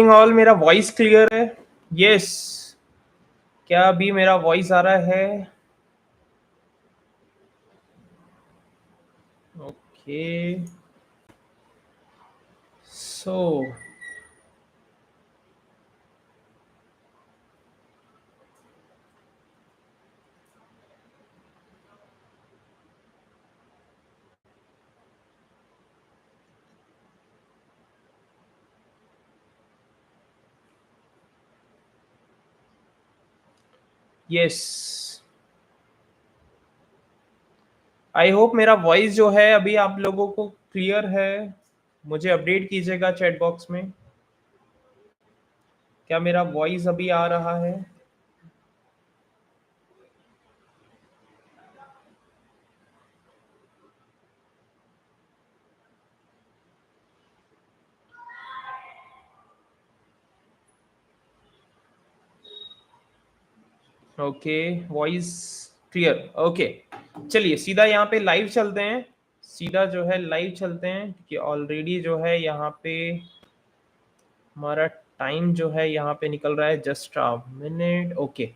All, मेरा voice clear है? Yes. क्या अभी मेरा वॉइस आ रहा है? Okay. So yes, I hope मेरा वॉइस जो है अभी आप लोगों को क्लियर है। मुझे अपडेट कीजिएगा चैट बॉक्स में, क्या मेरा वॉइस अभी आ रहा है? Okay, voice clear. ओके, चलिए सीधा यहाँ पे लाइव चलते हैं। सीधा जो है लाइव चलते हैं, क्योंकि ऑलरेडी जो है यहाँ पे हमारा टाइम जो है यहाँ पे निकल रहा है। Just a minute. Okay,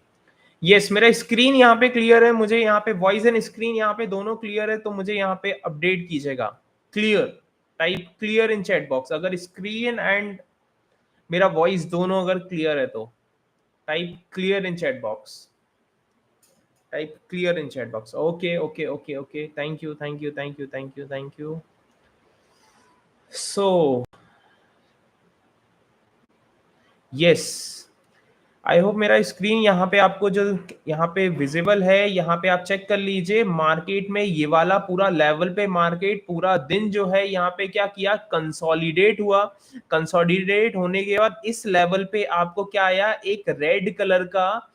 yes, मेरा स्क्रीन यहाँ पे क्लियर है। मुझे यहाँ पे वॉइस एंड स्क्रीन यहाँ पे दोनों क्लियर है, तो मुझे यहाँ पे अपडेट कीजिएगा। Clear, type clear in chat box अगर स्क्रीन एंड मेरा वॉइस दोनों अगर क्लियर है तो। Type clear in chat box, type clear in chat box. Okay okay okay okay, thank you thank you thank you thank you thank you. So yes, I hope मेरा screen यहाँ पे आपको जो यहाँ पे विजिबल है, यहाँ पे आप चेक कर लीजिए। मार्केट में ये वाला पूरा लेवल पे मार्केट पूरा दिन जो है यहाँ पे क्या किया, कंसोलिडेट हुआ। कंसोलिडेट होने के बाद इस लेवल पे आपको क्या आया, एक रेड कलर का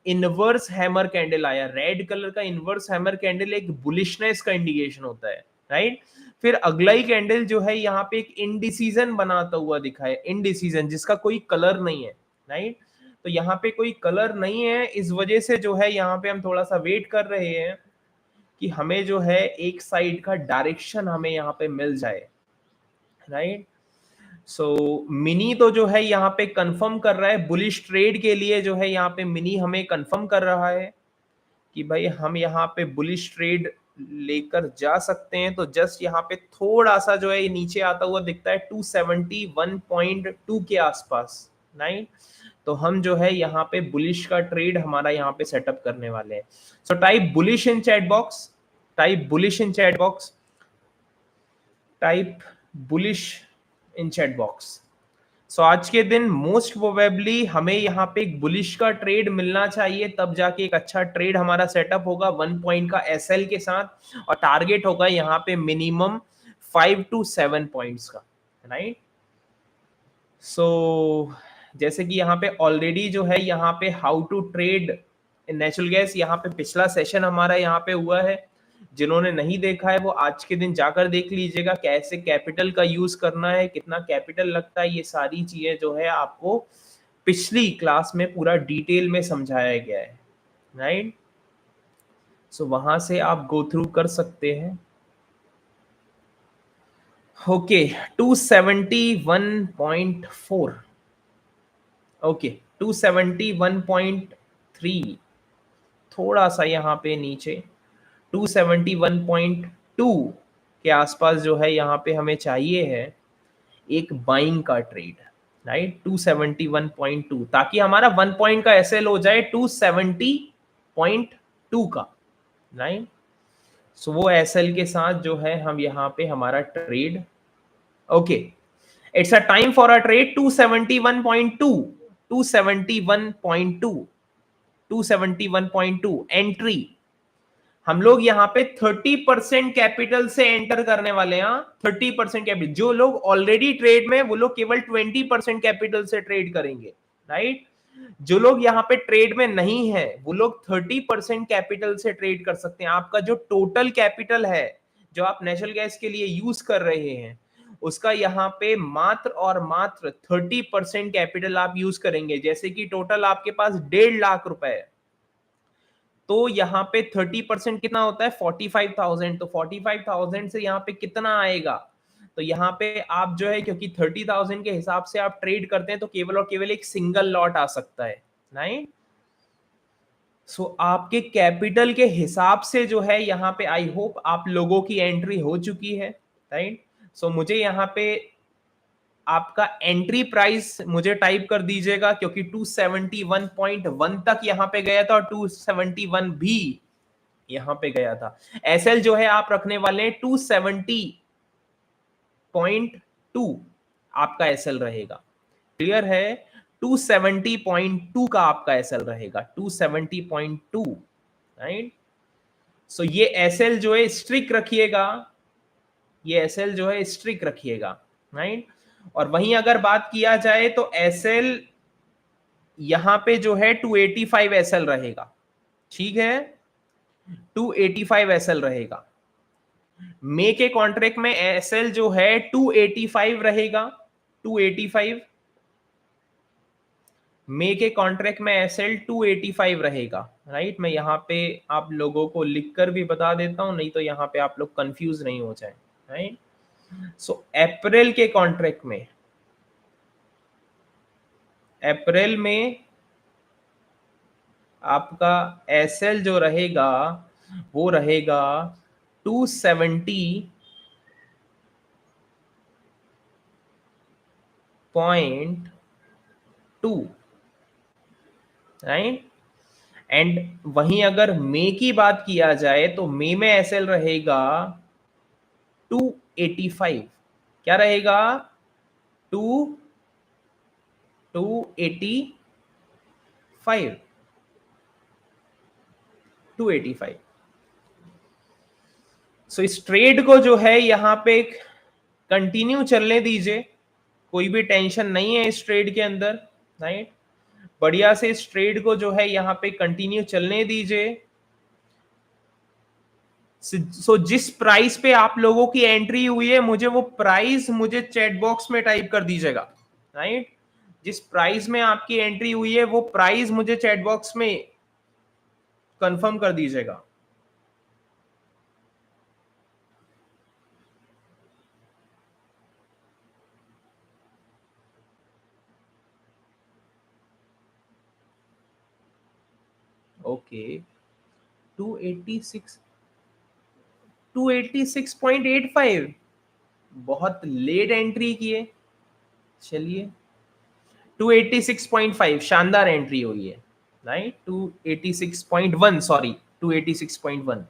इनवर्स हैमर कैंडल आया। रेड कलर का इनवर्स हैमर कैंडल एक बुलिशनेस का इंडिकेशन होता है, राइट। फिर अगला ही कैंडल जो है यहाँ पे एक इनडिसीजन बनाता हुआ दिखा है। इनडिसीजन जिसका कोई कलर नहीं है, राइट। तो यहाँ पे कोई कलर नहीं है, इस वजह से जो है यहाँ पे हम थोड़ा सा वेट कर रहे हैं कि हमें जो है एक साइड का डायरेक्शन हमें यहाँ पे मिल जाए, राइट। सो मिनी तो जो है यहाँ पे कंफर्म कर रहा है, बुलिश ट्रेड के लिए जो है यहाँ पे मिनी हमें कंफर्म कर रहा है कि भाई हम यहाँ पे बुलिश ट्रेड लेकर जा सकते हैं। तो जस्ट यहाँ पे थोड़ा सा जो है नीचे आता हुआ दिखता है 271.2 के आसपास, राइट। तो हम जो है यहाँ पे बुलिश का ट्रेड हमारा यहाँ पे सेटअप करने वाले हैं। So type bullish in chat box, type bullish in chat box, type bullish in chat box. So आज के दिन मोस्ट प्रोबेबली हमें यहाँ पे एक बुलिश का ट्रेड मिलना चाहिए, तब जाके एक अच्छा ट्रेड हमारा सेटअप होगा 1 पॉइंट का एसएल के साथ। और टारगेट होगा यहाँ पे मिनिमम 5 to 7 पॉइंट्स का, राइट। सो जैसे कि यहाँ पे ऑलरेडी जो है यहाँ पे how to trade natural gas यहाँ पे पिछला सेशन हमारा यहाँ पे हुआ है। जिन्होंने नहीं देखा है वो आज के दिन जाकर देख लीजिएगा, कैसे कैपिटल का यूज करना है, कितना कैपिटल लगता है, ये सारी चीजें जो है आपको पिछली क्लास में पूरा डिटेल में समझाया गया है, राइट। सो वहां से आप गो थ्रू कर सकते हैं। ओके, 271.4, ओके 271.3, थोड़ा सा यहाँ पे नीचे 271.2 के आसपास जो है यहाँ पे हमें चाहिए है एक बाइंग का ट्रेड, राइट। 271.2 ताकि हमारा 1 पॉइंट का एसएल हो जाए 270.2 का, राइट। सो वो एसएल के साथ जो है हम यहाँ पे हमारा trade, okay, it's a time for a trade 271.2, 271.2, 271.2 entry. हम लोग यहाँ पे 30% कैपिटल से एंटर करने वाले हैं। 30% कैपिटल, जो लोग ऑलरेडी ट्रेड में वो लोग केवल 20% कैपिटल से ट्रेड करेंगे, राइट। जो लोग यहाँ पे ट्रेड में नहीं है वो लोग 30% कैपिटल से ट्रेड कर सकते हैं। आपका जो टोटल कैपिटल है जो आप नेचुरल गैस के लिए यूज कर रहे हैं उसका यहाँ पे मात्र और मात्र 30% कैपिटल आप यूज करेंगे। जैसे कि टोटल आपके पास 1.5 लाख रुपए है, तो यहाँ पे 30% कितना होता है 45,000। तो 45,000 से यहाँ पे कितना आएगा, तो यहाँ पे आप जो है, क्योंकि 30,000 के हिसाब से आप ट्रेड करते हैं, तो केवल और केवल एक सिंगल लॉट आ सकता है, राइट। सो आपके कैपिटल के हिसाब से जो है यहाँ पे आई होप आप लोगों की एंट्री हो चुकी है, राइट। सो मुझे यहाँ पे आपका एंट्री प्राइस मुझे टाइप कर दीजिएगा, क्योंकि 271.1 तक यहाँ पे गया था और 271 भी यहाँ पे गया था। एसएल जो है आप रखने वाले हैं 270.2 आपका एसएल रहेगा, क्लियर है। 270.2 का आपका एसएल रहेगा, 270.2, राइट। सो ये एसएल जो है स्ट्रिक रखिएगा, ये एसएल जो है स्ट्रिक रखिएगा, राइट। और वहीं अगर बात किया जाए तो एसएल यहां पे जो है 285 एसएल रहेगा, ठीक है, 285 एसएल रहेगा। मे के कॉन्ट्रैक्ट में एसएल जो है 285 रहेगा, 285। मे के कॉन्ट्रैक्ट में एसएल 285 रहेगा, राइट। मैं यहाँ पे आप लोगों को लिखकर भी बता देता हूं, नहीं तो यहाँ पे आप लोग कंफ्यूज नहीं हो जाए, राइट। सो अप्रैल के कॉन्ट्रैक्ट में, अप्रैल में आपका एसएल जो रहेगा वो रहेगा 270.2, राइट। एंड वहीं अगर मे की बात किया जाए तो मे में एसएल रहेगा 285, क्या रहेगा, 285, 285। सो इस ट्रेड को जो है यहाँ पे कंटिन्यू चलने दीजिए, कोई भी टेंशन नहीं है इस ट्रेड के अंदर, राइट। बढ़िया से इस ट्रेड को जो है यहाँ पे कंटिन्यू चलने दीजिए। सो जिस प्राइस पे आप लोगों की एंट्री हुई है, मुझे वो प्राइस मुझे चैट बॉक्स में टाइप कर दीजिएगा, राइट। जिस प्राइस में आपकी एंट्री हुई है वो प्राइस मुझे चैट बॉक्स में कंफर्म कर दीजिएगा। ओके, 286, 286.85, बहुत लेट एंट्री की है। चलिए, 286.5 शानदार एंट्री हुई है, राइट। 286.1, सॉरी, 286.1।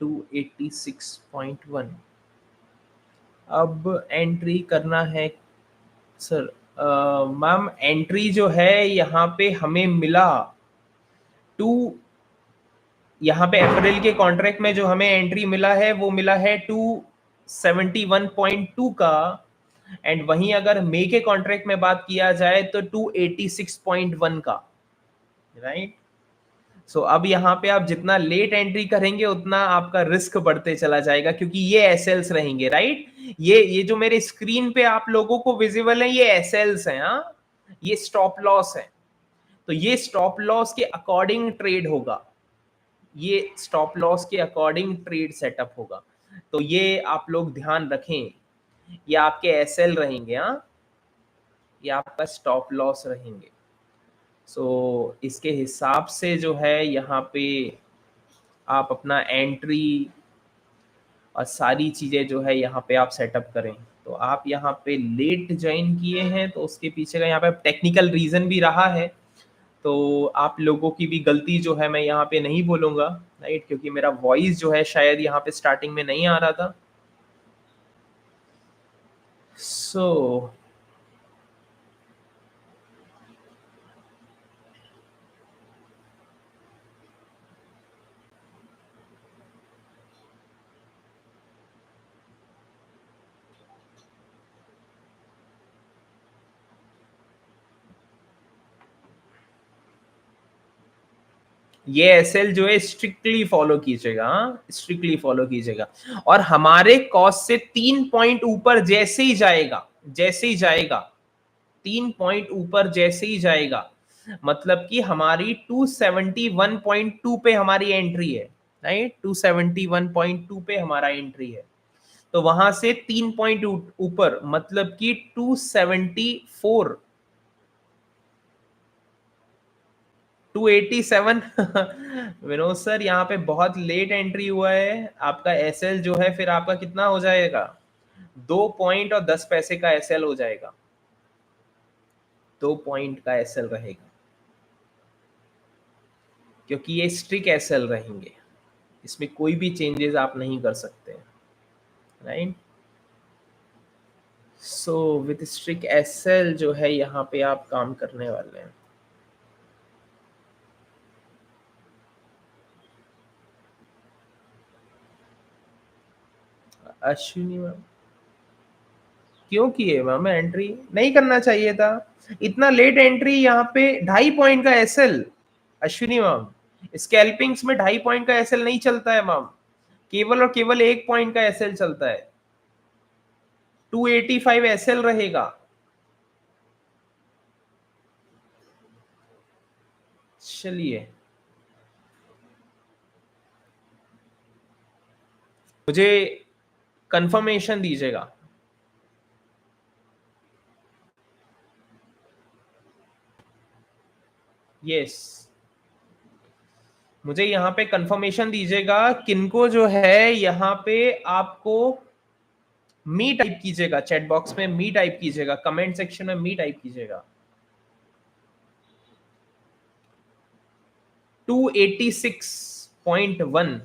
286.1 अब एंट्री करना है सर। मैम एंट्री जो है यहाँ पे हमें मिला टू, यहाँ पे अप्रैल के कॉन्ट्रैक्ट में जो हमें एंट्री मिला है वो मिला है 271.2 का। एंड वहीं अगर मे के कॉन्ट्रैक्ट में बात किया जाए तो 286.1 का, राइट। सो अब यहाँ पे आप जितना लेट एंट्री करेंगे उतना आपका रिस्क बढ़ते चला जाएगा, क्योंकि ये एसएल्स रहेंगे, राइट। ये जो मेरे स्क्रीन पे आप लोगों को विजिबल है ये एसएल्स हैं, हाँ, ये स्टॉप लॉस है। तो ये स्टॉप लॉस के अकॉर्डिंग ट्रेड होगा, ये स्टॉप लॉस के अकॉर्डिंग ट्रेड सेटअप होगा। तो ये आप लोग ध्यान रखें, ये आपके एसएल रहेंगे, हाँ, ये आपका स्टॉप लॉस रहेंगे। सो इसके हिसाब से जो है यहाँ पे आप अपना एंट्री और सारी चीज़ें जो है यहाँ पे आप सेटअप करें। तो आप यहाँ पे लेट ज्वाइन किए हैं तो उसके पीछे का यहाँ पे टेक्निकल रीज़न भी रहा है, तो आप लोगों की भी गलती जो है मैं यहाँ पे नहीं बोलूँगा, राइट, क्योंकि मेरा वॉइस जो है शायद यहाँ पे स्टार्टिंग में नहीं आ रहा था। सो ये एसएल जो है स्ट्रिक्टली फॉलो कीजिएगा, स्ट्रिक्टली फॉलो कीजिएगा। और हमारे कॉस्ट से 3 पॉइंट ऊपर जैसे ही जाएगा, जैसे ही जाएगा 3 पॉइंट ऊपर जैसे ही जाएगा, मतलब कि हमारी 271.2 पे हमारी एंट्री है, राइट, 271.2 पे हमारा एंट्री है। तो वहां से 3 पॉइंट ऊपर मतलब कि 274 287 विनोद सर यहाँ पे बहुत लेट एंट्री हुआ है आपका। एसएल जो है फिर आपका कितना हो जाएगा, 2 पॉइंट और 10 पैसे का एसएल हो जाएगा, 2 पॉइंट का एसएल रहेगा, क्योंकि ये स्ट्रिक एसएल रहेंगे, इसमें कोई भी चेंजेस आप नहीं कर सकते, right. So with strict SL जो है यहाँ पे आप काम करने वाले हैं। अश्विनी मैम क्यों किए मैम, एंट्री नहीं करना चाहिए था, इतना लेट एंट्री यहाँ पे 2.5 पॉइंट का एसएल। अश्विनी मैम स्कैल्पिंग्स में 2.5 पॉइंट का एसएल नहीं चलता है मैम, केवल और केवल 1 पॉइंट का एसएल चलता है, 285 एसएल रहेगा। चलिए मुझे कंफर्मेशन दीजिएगा। यस, मुझे यहाँ पे कंफर्मेशन दीजिएगा किनको जो है यहाँ पे आपको मी टाइप कीजिएगा, चैट बॉक्स में मी टाइप कीजिएगा, कमेंट सेक्शन में मी टाइप कीजिएगा। 286.1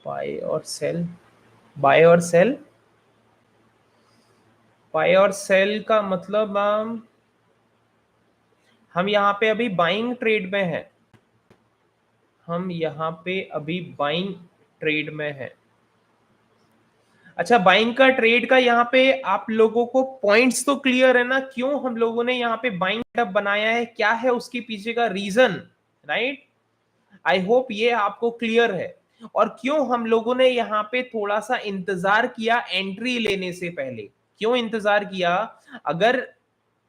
बाय और सेल, बाय और सेल, बाय और सेल का मतलब हम यहाँ पे अभी बाइंग ट्रेड में है, हम यहाँ पे अभी बाइंग ट्रेड में है। अच्छा, बाइंग का ट्रेड का यहाँ पे आप लोगों को पॉइंट्स तो क्लियर है ना, क्यों हम लोगों ने यहाँ पे बाइंग सेटअप बनाया है, क्या है उसके पीछे का रीजन, राइट। आई होप ये आपको क्लियर है। और क्यों हम लोगों ने यहाँ पे थोड़ा सा इंतजार किया एंट्री लेने से पहले, क्यों इंतजार किया, अगर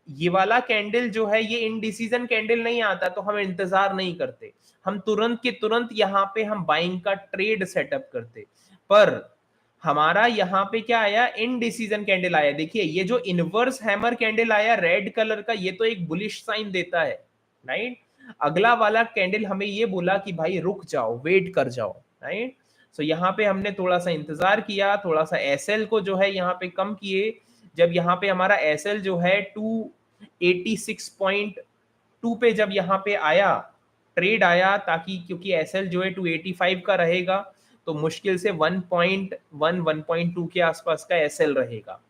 ये वाला कैंडल जो है ये इनडिसीजन कैंडल नहीं आता तो हम इंतजार नहीं करते, हम तुरंत के तुरंत यहाँ पे हम बाइंग का ट्रेड सेटअप करते। पर हमारा यहाँ पे क्या आया, इनडिसीजन कैंडल आया। देखिए ये जो इनवर्स हैमर कैंडल आया रेड कलर का, ये तो एक बुलिश साइन देता है, राइट। अगला वाला कैंडल हमें ये बोला कि भाई रुक जाओ, वेट कर जाओ, राइट। सो यहाँ पे हमने थोड़ा सा इंतजार किया, थोड़ा सा एसएल को जो है यहाँ पे कम किए। जब यहाँ पे हमारा एसएल जो है 286.2 पे जब यहाँ पे आया, ट्रेड आया, ताकि क्योंकि एसएल जो है 285 का रहेगा तो मुश्किल से 1.1 1.2 के आसपास का एसएल रहेगा,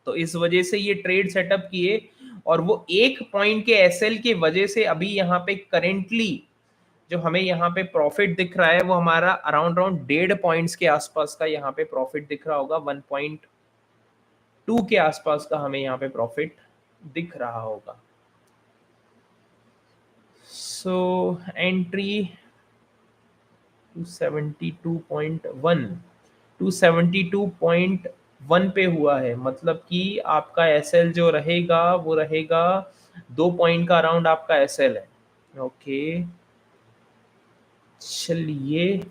तो इस वजह से ये ट्रेड सेटअप किए। और वो 1 पॉइंट के एसएल के वजह से अभी यहाँ पे करेंटली जो हमें यहाँ पे प्रॉफिट दिख रहा है वो हमारा अराउंड 1.5 पॉइंट्स के आसपास का यहाँ पे प्रॉफिट दिख रहा होगा, 1.2 के आसपास का हमें यहाँ पे प्रॉफिट दिख रहा होगा। सो एंट्री 272.1 272.1 पे हुआ है, मतलब कि आपका एसएल जो रहेगा वो रहेगा 2 पॉइंट का अराउंड आपका एसएल है। ओके चलिए,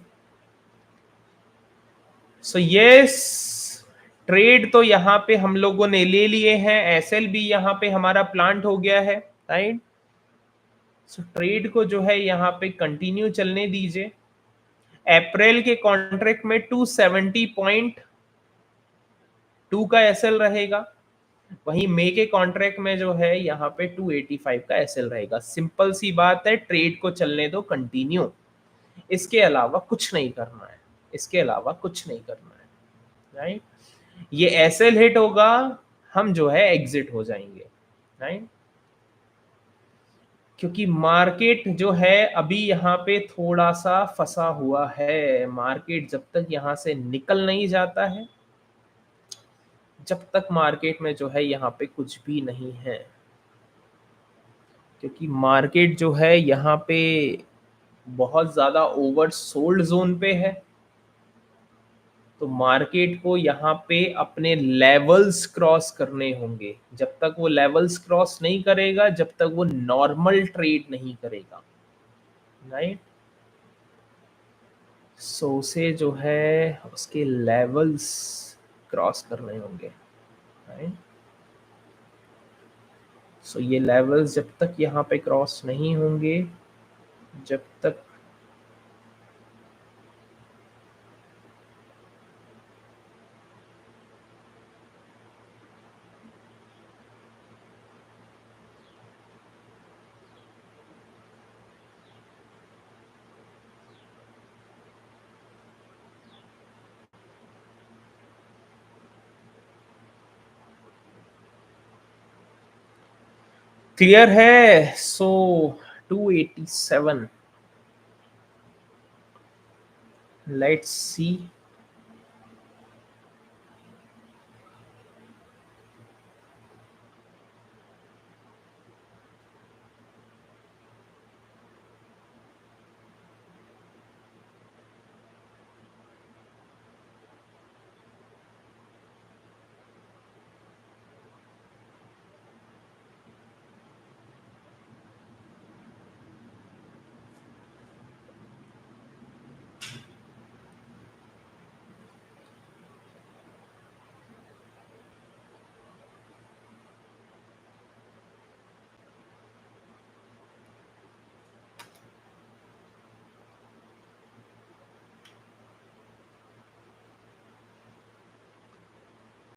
सो यस, ट्रेड तो यहाँ पे हम लोगों ने ले लिए हैं, एसएल भी यहाँ पे हमारा प्लांट हो गया है, राइट। सो ट्रेड को जो है यहाँ पे कंटिन्यू चलने दीजिए। अप्रैल के कॉन्ट्रैक्ट में 270.2 का एसएल रहेगा, वहीं मई के कॉन्ट्रैक्ट में जो है यहाँ पे 285 का एसएल रहेगा। सिंपल सी बात है, ट्रेड को चलने दो कंटिन्यू, इसके अलावा कुछ नहीं करना है, इसके अलावा कुछ नहीं करना है, राइट। ये एसएल हिट होगा, हम जो है एग्जिट हो जाएंगे, राइट। क्योंकि मार्केट जो है अभी यहाँ पे थोड़ा सा फंसा हुआ है। मार्केट जब तक यहाँ से निकल नहीं जाता है, जब तक मार्केट में जो है यहाँ पे कुछ भी नहीं है, क्योंकि मार्केट जो है यहाँ पे बहुत ज़्यादा ओवर सोल्ड जोन पे है। तो मार्केट को यहाँ पे अपने लेवल्स क्रॉस करने होंगे। जब तक वो लेवल्स क्रॉस नहीं करेगा, जब तक वो नॉर्मल ट्रेड नहीं करेगा, राइट। सो उसे जो है उसके लेवल्स क्रॉस करने होंगे, राइट। सो ये लेवल्स जब तक यहाँ पे क्रॉस नहीं होंगे, जब तक क्लियर है। सो 287, लेट्स सी।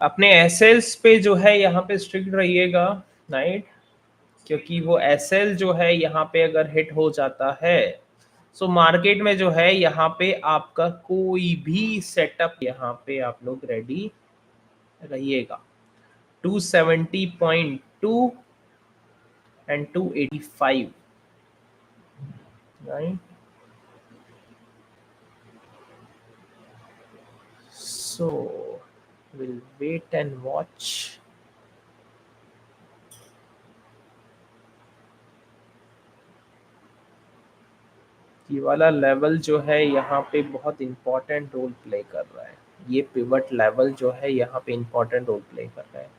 अपने एसएल्स पे जो है यहाँ पे स्ट्रिक्ट रहिएगा, राइट। क्योंकि वो एसएल जो है यहाँ पे अगर हिट हो जाता है, सो मार्केट में जो है यहाँ पे आपका कोई भी सेटअप यहाँ पे आप लोग रेडी रहिएगा। 270.2 and 285, right. So will wait and watch. ये वाला लेवल जो है यहाँ पे बहुत इंपॉर्टेंट रोल प्ले कर रहा है। ये पिवट लेवल जो है यहाँ पे इंपॉर्टेंट रोल प्ले कर रहा है।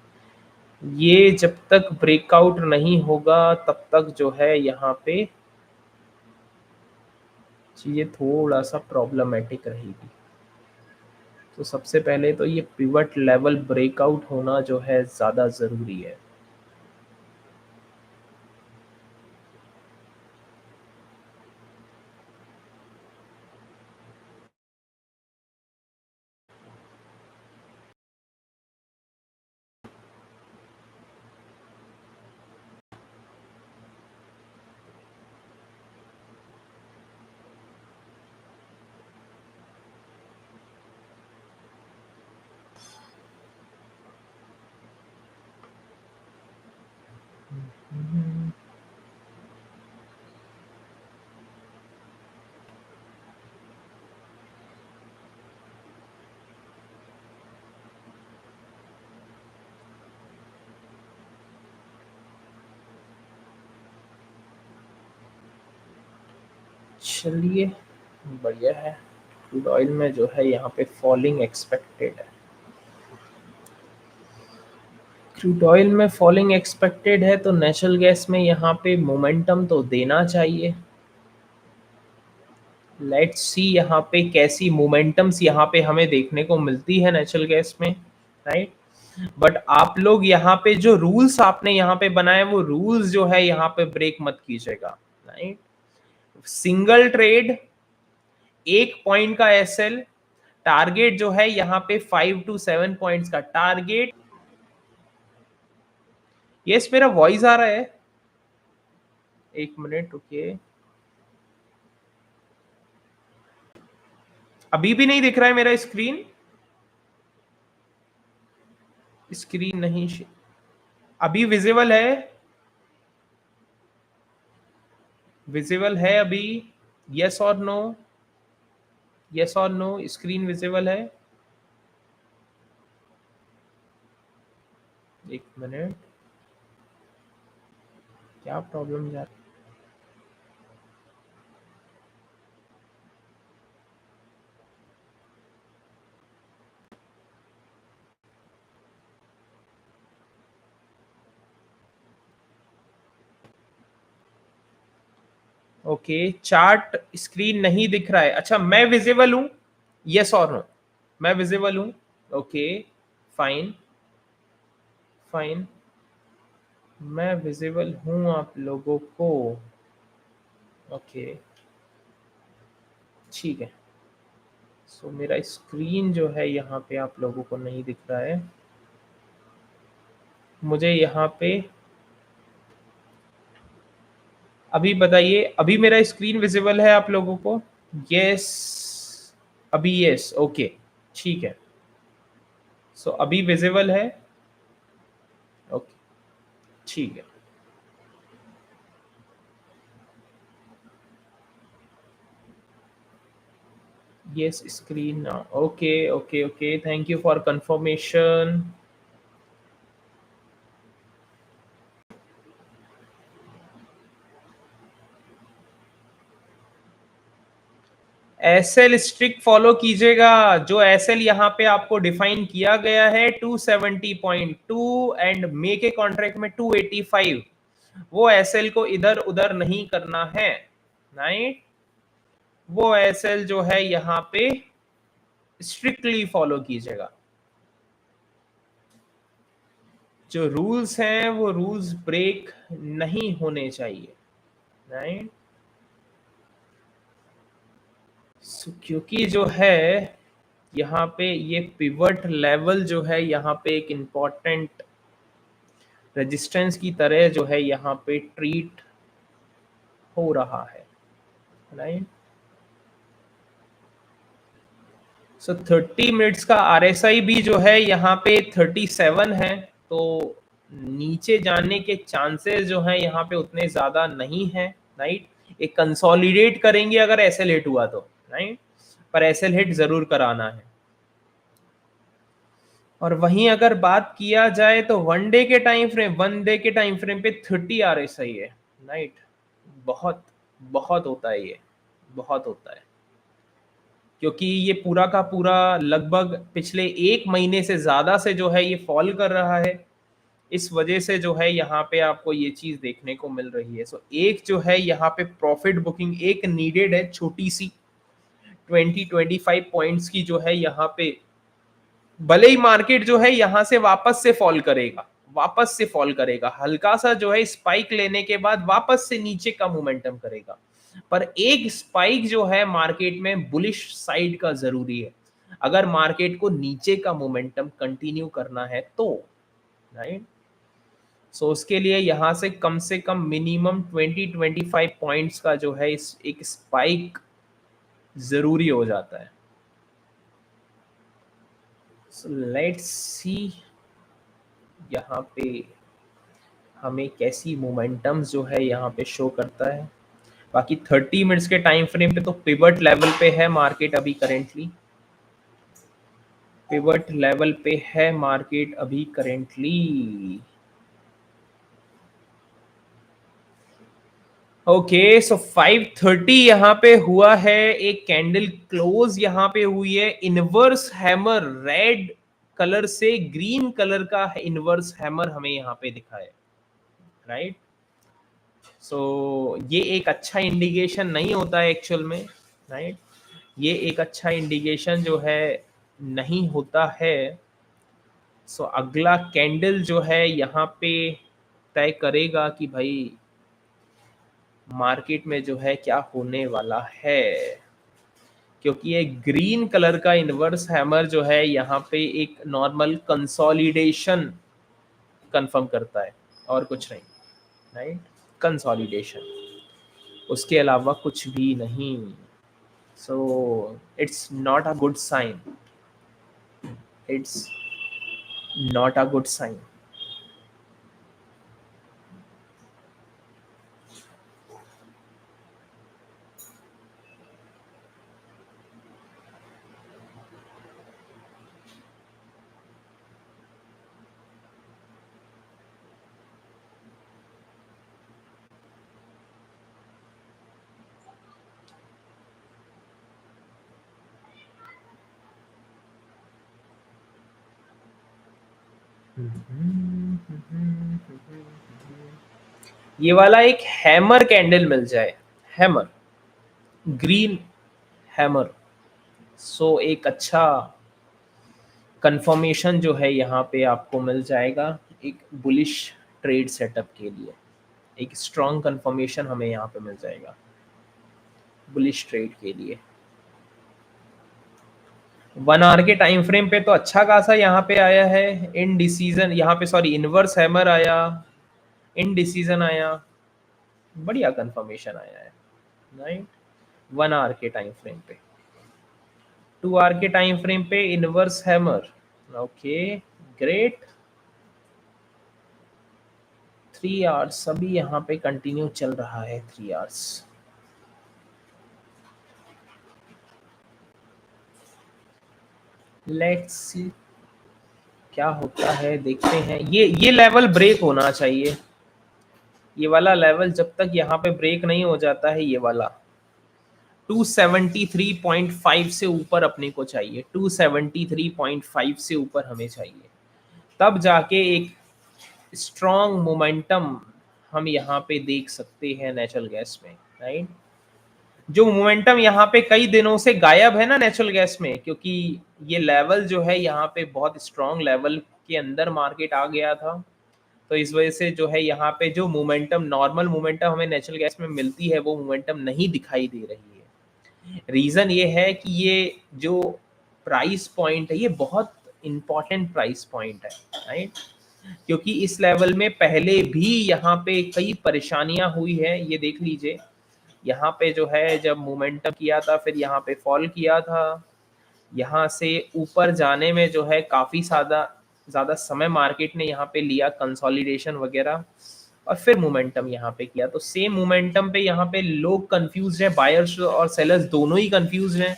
ये जब तक ब्रेकआउट नहीं होगा तब तक जो है यहाँ पे चीज़ें थोड़ा सा प्रॉब्लमेटिक रहेगी। तो सबसे पहले तो ये पिवट लेवल ब्रेकआउट होना जो है ज़्यादा ज़रूरी है। चलिए, बढ़िया है। क्रूड ऑयल में जो है यहाँ पे फॉलिंग एक्सपेक्टेड है। क्रूड ऑयल में फॉलिंग एक्सपेक्टेड है तो नेचुरल गैस में यहाँ पे मोमेंटम तो देना चाहिए। लेट्स सी यहाँ पे कैसी मोमेंटम्स यहाँ पे हमें देखने को मिलती है नेचुरल गैस में, राइट। बट आप लोग यहाँ पे जो रूल्स आपने यहाँ पे बनाए, वो रूल्स जो है यहाँ पे ब्रेक मत कीजिएगा, राइट। सिंगल ट्रेड, एक पॉइंट का एसएल, टारगेट जो है यहाँ पे 5 to 7 पॉइंट्स का टारगेट। यस, मेरा वॉइस आ रहा है? एक मिनट रुकिए। अभी भी नहीं दिख रहा है मेरा स्क्रीन? स्क्रीन नहीं अभी विजिबल है? विजिबल है अभी? यस और नो? यस और नो? स्क्रीन विजिबल है? एक मिनट, क्या प्रॉब्लम जा रही? ओके, चार्ट स्क्रीन नहीं दिख रहा है। अच्छा, मैं विजिबल हूँ? यस और नो? मैं विजिबल हूँ? ओके, फाइन, फाइन, मैं विजिबल हूँ आप लोगों को। ओके, ठीक है। सो मेरा स्क्रीन जो है यहाँ पे आप लोगों को नहीं दिख रहा है। मुझे यहाँ पे अभी बताइए, अभी मेरा स्क्रीन विजिबल है आप लोगों को? यस, अभी यस, ओके, ठीक है। सो अभी विजिबल है? ओके, ठीक है। Yes, screen now. Okay, okay, okay. Thank you for confirmation. SL strict follow कीजिएगा। जो एसएल यहाँ पे आपको डिफाइन किया गया है 270.2 एंड मे के कॉन्ट्रैक्ट में 285, वो एसएल को इधर उधर नहीं करना है। राइट, वो एसएल जो है यहाँ पे स्ट्रिक्टली फॉलो कीजिएगा। जो रूल्स हैं वो रूल्स ब्रेक नहीं होने चाहिए। राइट, क्योंकि जो है यहाँ पे ये पिवट लेवल जो है यहाँ पे एक इम्पॉर्टेंट रेजिस्टेंस की तरह जो है यहाँ पे ट्रीट हो रहा है। राइट, सो 30 मिनट्स का आरएसआई भी जो है यहाँ पे 37 है, तो नीचे जाने के चांसेस जो है यहाँ पे उतने ज्यादा नहीं है। राइट, एक कंसोलिडेट करेंगे अगर एसएल हिट हुआ तो। राइट, पर एसएल हिट जरूर कराना है। और वहीं अगर बात किया जाए तो वन डे के टाइम फ्रेम पे 30 आरएसआई है। राइट, बहुत बहुत होता है ये, बहुत होता है, क्योंकि ये पूरा का पूरा लगभग पिछले एक महीने से ज्यादा से जो है ये फॉल कर रहा है। इस वजह से जो है यहाँ पे आपको ये चीज देखने को मिल रही है। सो एक जो है यहाँ पे प्रॉफिट बुकिंग एक नीडेड है, छोटी सी 20-25 पॉइंट्स की जो है यहाँ पे। भले ही मार्केट जो है यहां से वापस से फॉल करेगा, वापस से फॉल करेगा, हल्का सा जो है स्पाइक लेने के बाद वापस से नीचे का मोमेंटम करेगा, पर एक स्पाइक जो है मार्केट में बुलिश साइड का जरूरी है अगर मार्केट को नीचे का मोमेंटम कंटिन्यू करना है तो। राइट, सो उसके लिए यहां से कम मिनिमम 20-25 पॉइंट्स का जो है इस एक स्पाइक जरूरी हो जाता है। सो लेट्स सी यहाँ पे हमें कैसी मोमेंटम्स जो है यहाँ पे शो करता है। बाकी 30 मिनट्स के टाइम फ्रेम पे तो पिवट लेवल पे है मार्केट अभी करेंटली, पिवट लेवल पे है मार्केट अभी करेंटली। ओके, सो 5:30 यहाँ पे हुआ है, एक कैंडल क्लोज यहाँ पे हुई है, इनवर्स हैमर रेड कलर से ग्रीन कलर का इनवर्स हैमर हमें यहाँ पे दिखा है। राइट, सो ये एक अच्छा इंडिकेशन नहीं होता है एक्चुअल में। राइट, ये एक अच्छा इंडिकेशन जो है नहीं होता है। सो अगला कैंडल जो है यहाँ पे तय करेगा कि भाई मार्केट में जो है क्या होने वाला है, क्योंकि ये ग्रीन कलर का इनवर्स हैमर जो है यहाँ पे एक नॉर्मल कंसोलिडेशन कंफर्म करता है और कुछ नहीं। राइट, कंसोलिडेशन, उसके अलावा कुछ भी नहीं। So it's not a good sign, it's not a good sign. ये वाला एक हैमर कैंडल मिल जाए, हैमर, ग्रीन हैमर, सो एक अच्छा कंफर्मेशन जो है यहाँ पे आपको मिल जाएगा एक बुलिश ट्रेड सेटअप के लिए। एक स्ट्रॉन्ग कंफर्मेशन हमें यहाँ पे मिल जाएगा बुलिश ट्रेड के लिए। 1 आवर के टाइम फ्रेम पे तो अच्छा खासा यहाँ पे आया है इन डिसीजन, यहाँ पे सॉरी इनवर्स हैमर आया, इन डिसीजन आया, बढ़िया कंफर्मेशन आया है, राइट। 1 आवर के टाइम फ्रेम पे, 2 आवर के टाइम फ्रेम पे inverse hammer, okay great. 3 hours अभी यहाँ पे कंटिन्यू चल रहा है, 3 आवर्स। लेट्स सी क्या होता है, देखते हैं। ये लेवल ब्रेक होना चाहिए, ये वाला लेवल जब तक यहाँ पे ब्रेक नहीं हो जाता है, ये वाला 273.5 से ऊपर अपने को चाहिए, 273.5 से ऊपर हमें चाहिए, तब जाके एक स्ट्रॉन्ग मोमेंटम हम यहाँ पे देख सकते हैं नेचुरल गैस में, राइट। जो मोमेंटम यहाँ पे कई दिनों से गायब है ना नेचुरल गैस में, क्योंकि ये लेवल जो है यहाँ पे बहुत स्ट्रॉन्ग लेवल के अंदर मार्केट आ गया था, तो इस वजह से जो है यहाँ पे जो मोमेंटम, नॉर्मल मोमेंटम हमें नेचुरल गैस में मिलती है, वो मोमेंटम नहीं दिखाई दे रही है। रीज़न ये है कि ये जो प्राइस पॉइंट है, ये बहुत इंपॉर्टेंट प्राइस पॉइंट है, राइट। क्योंकि इस लेवल में पहले भी यहाँ पे कई परेशानियां हुई है, ये देख लीजिए। यहाँ पे जो है जब मोमेंटम किया था, फिर यहाँ पे फॉल किया था, यहाँ से ऊपर जाने में जो है काफ़ी ज़्यादा ज़्यादा समय मार्केट ने यहाँ पे लिया, कंसोलिडेशन वगैरह, और फिर मोमेंटम यहाँ पे किया। तो सेम मोमेंटम पे यहाँ पे लोग कंफ्यूज हैं, बायर्स और सेलर्स दोनों ही कंफ्यूज हैं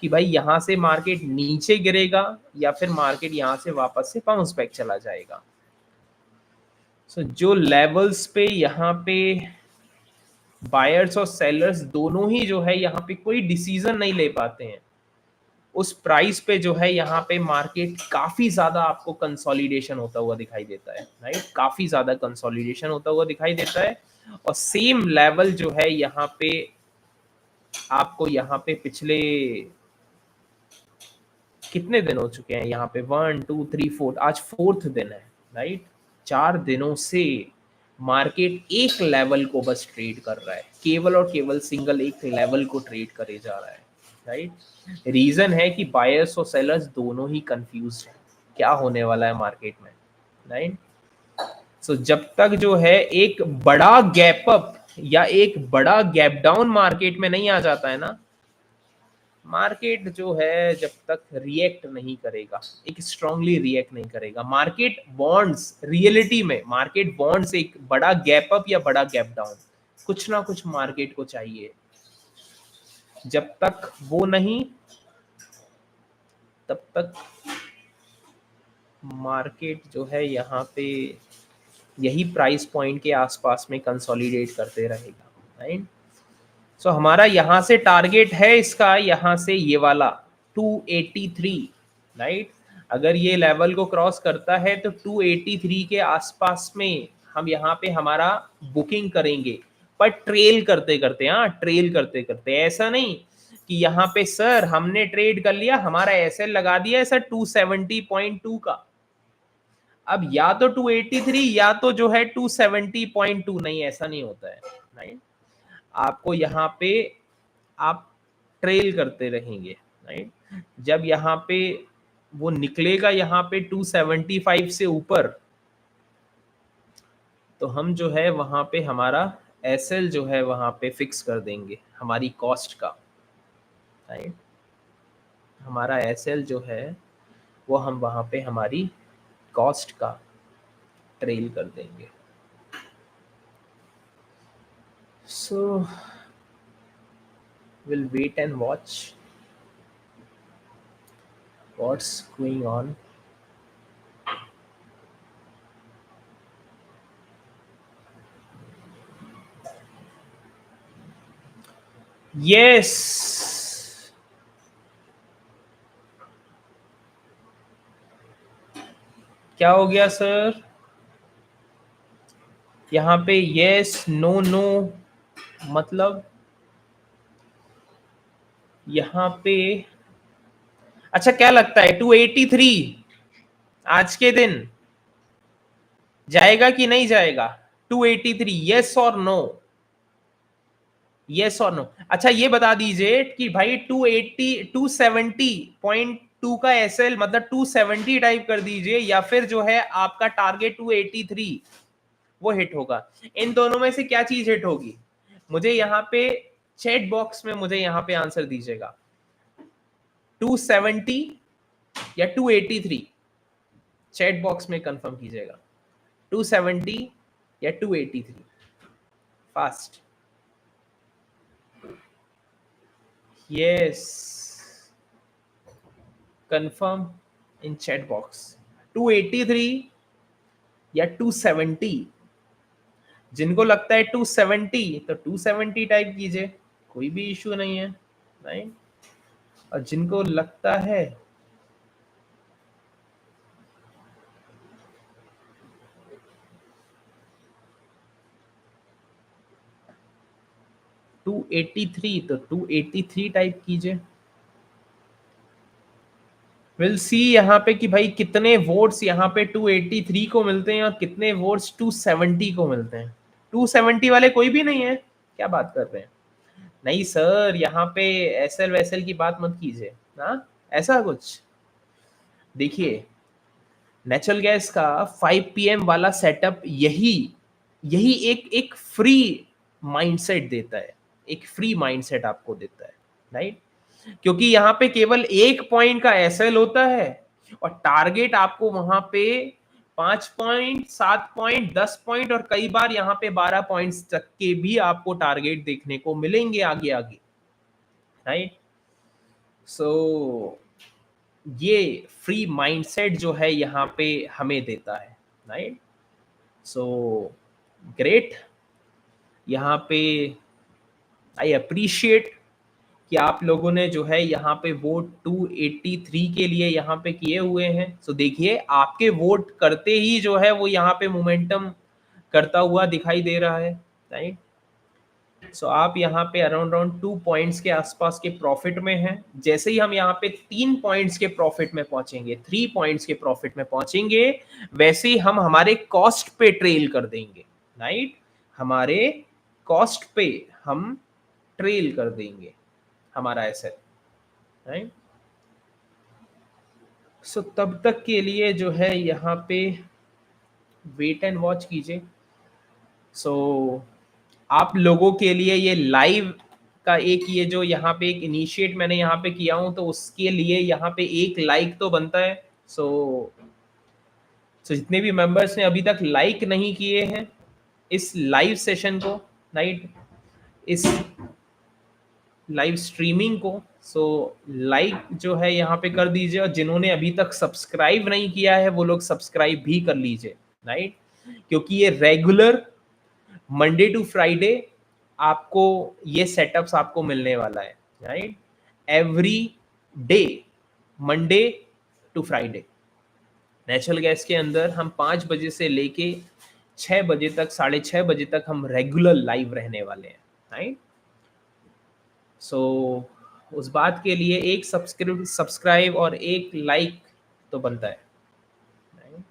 कि भाई यहाँ से मार्केट नीचे गिरेगा या फिर मार्केट यहाँ से वापस से बाउंस बैक चला जाएगा। सो जो लेवल्स पे यहाँ पे बायर्स और सेलर्स दोनों ही जो है यहाँ पे कोई डिसीजन नहीं ले पाते हैं, उस प्राइस पे जो है यहाँ पे मार्केट काफी ज्यादा आपको कंसोलिडेशन होता हुआ दिखाई देता है, राइट। काफी ज्यादा कंसोलिडेशन होता हुआ दिखाई देता है, और सेम लेवल जो है यहाँ पे आपको यहाँ पे पिछले कितने दिन हो चुके हैं, यहाँ पे 1 2 3 4, आज 4th दिन है, राइट। 4 दिनों से मार्केट एक लेवल को बस ट्रेड कर रहा है, केवल और केवल सिंगल एक लेवल को ट्रेड करे जा रहा है, राइट। रीजन है कि बायर्स और सेलर्स दोनों ही कंफ्यूज हैं क्या होने वाला है मार्केट में, राइट। सो जब तक जो है एक बड़ा गैप अप या एक बड़ा गैप डाउन मार्केट में नहीं आ जाता है ना, मार्केट जो है जब तक रिएक्ट नहीं करेगा, एक स्ट्रांगली रिएक्ट नहीं करेगा। मार्केट बॉन्ड्स, रियलिटी में मार्केट बॉन्ड्स एक बड़ा गैप अप या बड़ा गैप डाउन, कुछ ना कुछ मार्केट को चाहिए। जब तक वो नहीं, तब तक मार्केट जो है यहाँ पे यही प्राइस पॉइंट के आसपास में कंसोलिडेट करते रहेगा, राइट। सो हमारा यहाँ से टारगेट है इसका, यहाँ से ये वाला 283, राइट। अगर ये लेवल को क्रॉस करता है तो 283 के आसपास में हम यहाँ पे हमारा बुकिंग करेंगे, पर ट्रेल करते करते, हाँ ट्रेल करते करते, ऐसा नहीं कि यहाँ पे सर हमने ट्रेड कर लिया, हमारा एसएल लगा दिया है सर 270.2 का, अब या तो 283 या तो जो है 270.2, नहीं ऐसा नहीं होता है, राइट। आपको यहाँ पे आप ट्रेल करते रहेंगे, राइट। जब यहाँ पे वो निकलेगा यहाँ पे 275 से ऊपर, तो हम जो है वहाँ पे हमारा एसएल जो है वहाँ पे फिक्स कर देंगे हमारी कॉस्ट का, राइट। हमारा एसएल जो है वो हम वहाँ पे हमारी कॉस्ट का ट्रेल कर देंगे। सो we'll wait and watch what's going on. Yes, क्या हो गया सर? यहाँ पे यस नो नो मतलब यहाँ पे अच्छा क्या लगता है 283 आज के दिन जाएगा कि नहीं जाएगा? 283 यस और नो? यस और नो। अच्छा ये बता दीजिए कि भाई 280 270.2 का एसएल मतलब 270 टाइप कर दीजिए, या फिर जो है आपका टारगेट 283 वो हिट होगा। इन दोनों में से क्या चीज हिट होगी? मुझे यहाँ पे चैट बॉक्स में मुझे यहाँ पे आंसर दीजिएगा। 270 या 283? चैट बॉक्स में कंफर्म कीजिएगा। 270 या 283? फास्ट। यस, कंफर्म इन चैट बॉक्स। 283 या 270? जिनको लगता है 270 तो 270 टाइप कीजिए, कोई भी इश्यू नहीं है, राइट। और जिनको लगता है 283 तो 283 टाइप कीजिए। विल सी यहाँ पे कि भाई कितने वोट्स यहाँ पे 283 को मिलते हैं और कितने वोट्स 270 को मिलते हैं। 270 वाले कोई भी नहीं है, क्या बात कर रहे हैं? नहीं सर, यहाँ पे एसएल वैसएल की बात मत कीजिए ना, ऐसा कुछ। देखिए, नेचुरल गैस का 5 पीएम वाला सेटअप यही यही एक फ्री माइंडसेट देता है, एक फ्री माइंडसेट आपको देता है, राइट। क्योंकि यहाँ पे केवल 1 पॉइंट का एसएल होता है और टारगेट आपको वहां पे 5 पॉइंट, 7 पॉइंट, 10 पॉइंट और कई बार यहाँ पे 12 पॉइंट्स तक के भी आपको टारगेट देखने को मिलेंगे आगे आगे, राइट। सो ये फ्री माइंडसेट जो है यहाँ पे हमें देता है, राइट। So great. यहाँ पे आई अप्रिशिएट कि आप लोगों ने जो है यहाँ पे वोट 283 के लिए यहाँ पे किए हुए हैं। सो देखिए, आपके वोट करते ही जो है वो यहाँ पे मोमेंटम करता हुआ दिखाई दे रहा है, राइट। सो आप यहाँ पे अराउंड अराउंड 2 पॉइंट्स के आसपास के प्रॉफिट में हैं। जैसे ही हम यहाँ पे 3 पॉइंट्स के प्रॉफिट में पहुंचेंगे, 3 पॉइंट्स के प्रॉफिट में पहुंचेंगे, वैसे ही हम हमारे कॉस्ट पे ट्रेल कर देंगे, राइट। हमारे कॉस्ट पे हम ट्रेल कर देंगे हमारा एसेट, राइट। सो तब तक के लिए जो है यहाँ पे वेट एंड वॉच कीजिए। सो आप लोगों के लिए ये लाइव का एक ये जो यहाँ पे एक इनिशिएट मैंने यहाँ पे किया हूँ, तो उसके लिए यहाँ पे एक लाइक तो बनता है। सो जितने भी मेंबर्स ने अभी तक लाइक नहीं किए हैं इस लाइव सेशन को, राइट, इस लाइव स्ट्रीमिंग को, सो लाइक जो है यहाँ पे कर दीजिए। और जिन्होंने अभी तक सब्सक्राइब नहीं किया है वो लोग सब्सक्राइब भी कर लीजिए, राइट। क्योंकि ये रेगुलर मंडे टू फ्राइडे आपको ये सेटअप्स आपको मिलने वाला है, right. Every day Monday to Friday natural gas के अंदर हम 5 बजे से लेके 6 बजे तक, 6:30 बजे तक हम रेगुलर लाइव रहने वाले हैं, राइट। सो उस बात के लिए एक सब्सक्राइब और एक लाइक तो बनता है, right?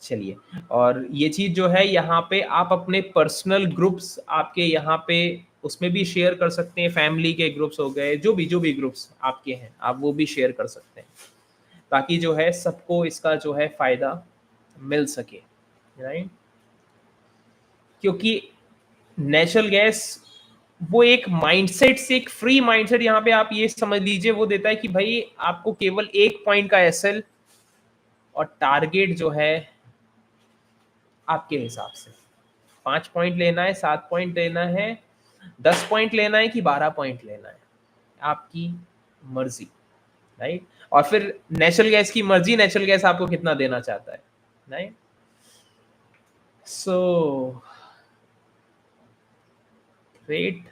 चलिए, और ये चीज जो है यहाँ पे आप अपने पर्सनल ग्रुप्स आपके यहाँ पे उसमें भी शेयर कर सकते हैं। फैमिली के ग्रुप्स हो गए, जो भी ग्रुप्स आपके हैं आप वो भी शेयर कर सकते हैं, ताकि जो है सबको इसका जो है फायदा मिल सके, राइट। क्योंकि नेचुरल गैस वो एक माइंडसेट से, एक फ्री माइंडसेट यहाँ पे आप ये समझ लीजिए वो देता है कि भाई आपको केवल 1 पॉइंट का एसएल और टारगेट जो है आपके हिसाब से 5 पॉइंट लेना है, 7 पॉइंट लेना है, 10 पॉइंट लेना है कि 12 पॉइंट लेना है, आपकी मर्जी, राइट। और फिर नेचुरल गैस की मर्जी, नेचुरल गैस आपको कितना देना चाहता है, राइट। So great.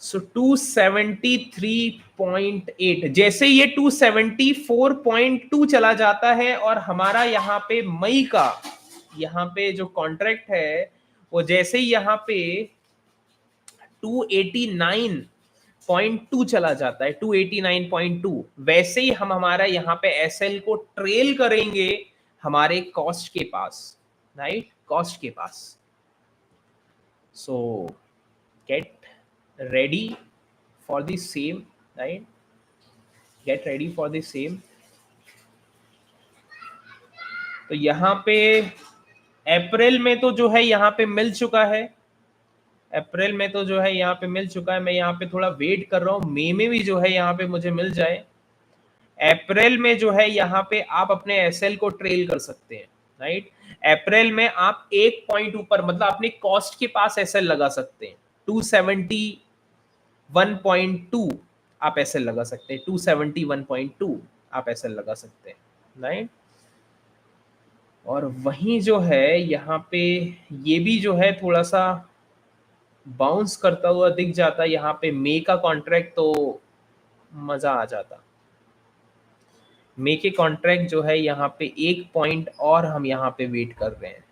सो 273.8, जैसे ये 274.2 चला जाता है और हमारा यहाँ पे मई का यहाँ पे जो कॉन्ट्रैक्ट है वो जैसे ही यहाँ पे 289.2 चला जाता है, 289.2, वैसे ही हम हमारा यहाँ पे एसएल को ट्रेल करेंगे हमारे कॉस्ट के पास, राइट, कॉस्ट के पास। So get ready for the same, right, get ready for the same. तो यहाँ पे अप्रैल में तो जो है यहाँ पे मिल चुका है, अप्रैल में तो जो है यहाँ पे मिल चुका है। मैं यहाँ पे थोड़ा वेट कर रहा हूँ मई में भी जो है यहाँ पे मुझे मिल जाए। अप्रैल में जो है यहाँ पे आप अपने एसएल को ट्रेल कर सकते हैं, राइट। अप्रैल में आप एक पॉइंट ऊपर, मतलब अपने कॉस्ट के पास एसएल लगा सकते हैं। 271.2 आप एसएल लगा सकते हैं, 271.2 आप एसएल लगा सकते हैं, राइट। और वहीं जो है यहाँ पे ये भी जो है थोड़ा सा बाउंस करता हुआ दिख जाता है यहाँ पे मई का कॉन्ट्रैक्ट, तो मजा आ जाता। मई के कॉन्ट्रैक्ट जो है यहाँ पे एक पॉइंट और हम यहाँ पे वेट कर रहे हैं,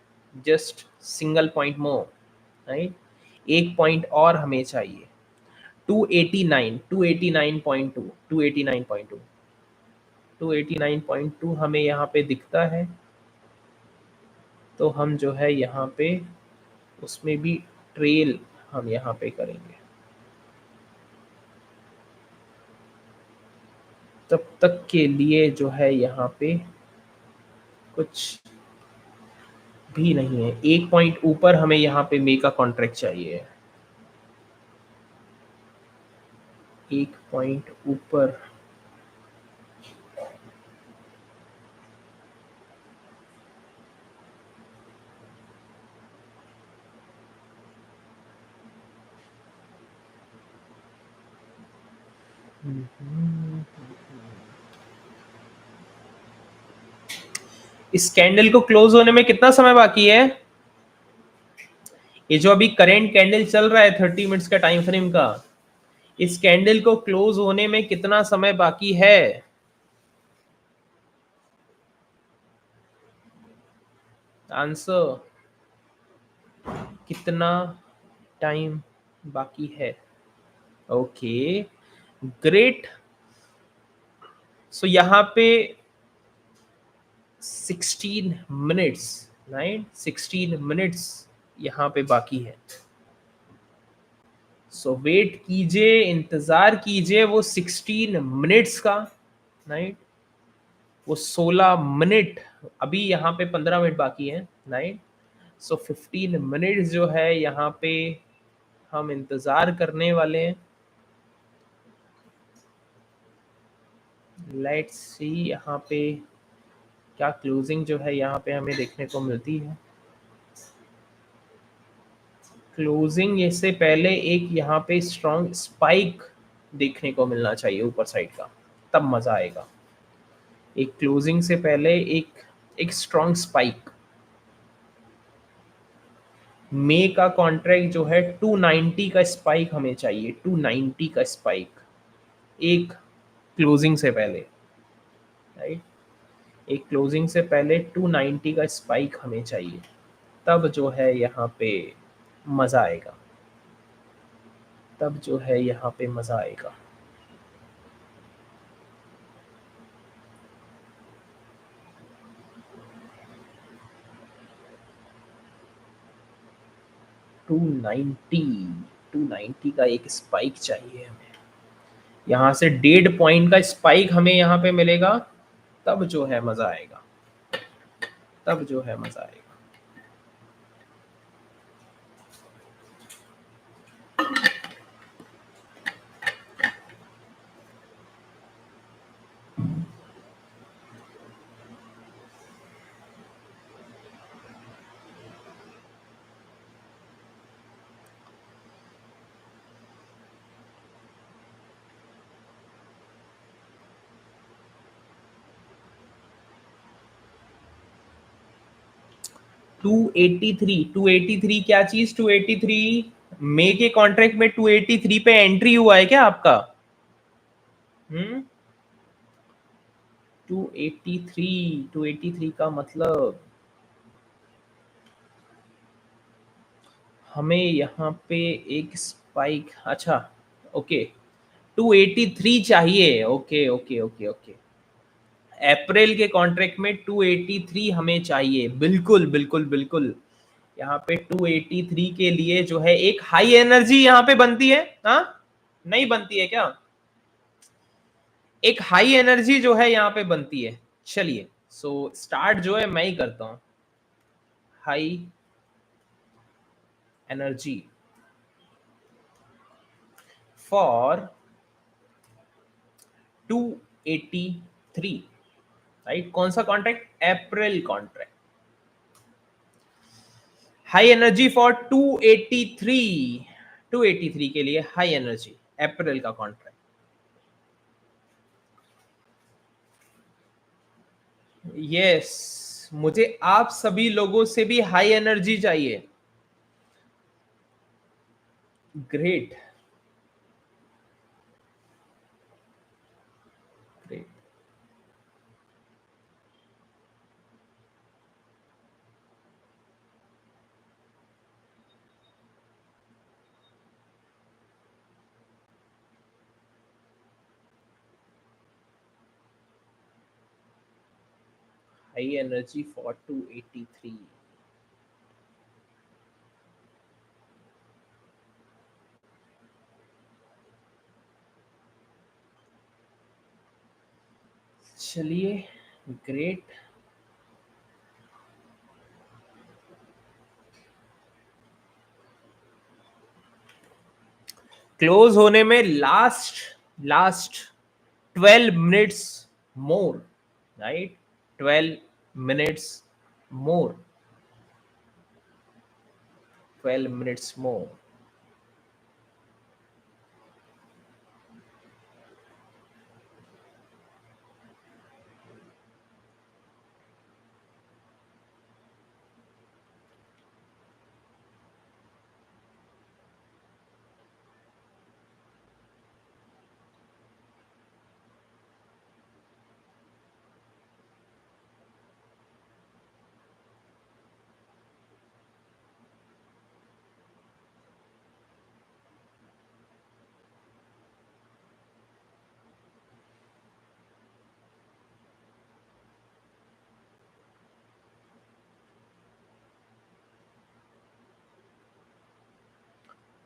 just single point more, right, एक पॉइंट और हमें चाहिए। 289, 289.2, 289.2, 289.2 हमें यहाँ पे दिखता है, तो हम जो है यहाँ पे उसमें भी ट्रेल हम यहाँ पे करेंगे। तब तक के लिए जो है यहाँ पे कुछ भी नहीं है, एक पॉइंट ऊपर हमें यहाँ पे मे का कॉन्ट्रैक्ट चाहिए, एक पॉइंट ऊपर। इस कैंडल को क्लोज होने में कितना समय बाकी है? ये जो अभी करेंट कैंडल चल रहा है 30 मिनट्स का टाइम फ्रेम का, इस कैंडल को क्लोज होने में कितना समय बाकी है? आंसर, कितना टाइम बाकी है? Okay, great. सो यहाँ पे 16 मिनट्स, राइट, 16 मिनट्स यहाँ पे बाकी है। सो वेट कीजिए, इंतजार कीजिए वो 16 मिनट्स का, राइट, वो 16 मिनट, अभी यहाँ पे 15 मिनट बाकी है, राइट। सो 15 मिनट्स जो है यहाँ पे हम इंतजार करने वाले हैं। लेट्स सी यहाँ पे क्या क्लोजिंग जो है यहाँ पे हमें देखने को मिलती है। क्लोजिंग इससे पहले एक यहाँ पे स्ट्रॉन्ग स्पाइक देखने को मिलना चाहिए ऊपर साइड का, तब मजा आएगा। एक क्लोजिंग से पहले एक स्ट्रॉन्ग स्पाइक। मे का कॉन्ट्रैक्ट जो है 290 का स्पाइक हमें चाहिए, 290 का स्पाइक एक क्लोजिंग से पहले, राइट, एक क्लोजिंग से पहले 290 का स्पाइक हमें चाहिए, तब जो है यहाँ पे मजा आएगा, तब जो है यहाँ पे मजा आएगा। टू नाइन्टी का एक स्पाइक चाहिए हमें, यहाँ से 1.5 पॉइंट का स्पाइक हमें यहाँ पे मिलेगा, तब जो है मजा आएगा, तब जो है मजा आएगा। 283 क्या चीज? 283 मे के कॉन्ट्रैक्ट में 283 पे एंट्री हुआ है क्या आपका? 283 का मतलब हमें यहाँ पे एक स्पाइक, अच्छा ओके, 283 चाहिए। ओके ओके ओके ओके, अप्रैल के कॉन्ट्रैक्ट में 283 हमें चाहिए, बिल्कुल बिल्कुल बिल्कुल। यहाँ पे 283 के लिए जो है एक हाई एनर्जी यहाँ पे बनती है। हाँ, नहीं बनती है क्या? एक हाई एनर्जी जो है यहाँ पे बनती है। चलिए, सो स्टार्ट जो है मैं ही करता हूँ। High energy for 283, right? कौन सा contract? April contract. High energy for 283, 283 के लिए हाई एनर्जी, अप्रैल का कॉन्ट्रैक्ट। यस, मुझे आप सभी लोगों से भी हाई एनर्जी चाहिए। Great great. High energy for 283। चलिए, ग्रेट। क्लोज होने में last last 12 minutes more, right? 12 minutes more, 12 minutes more.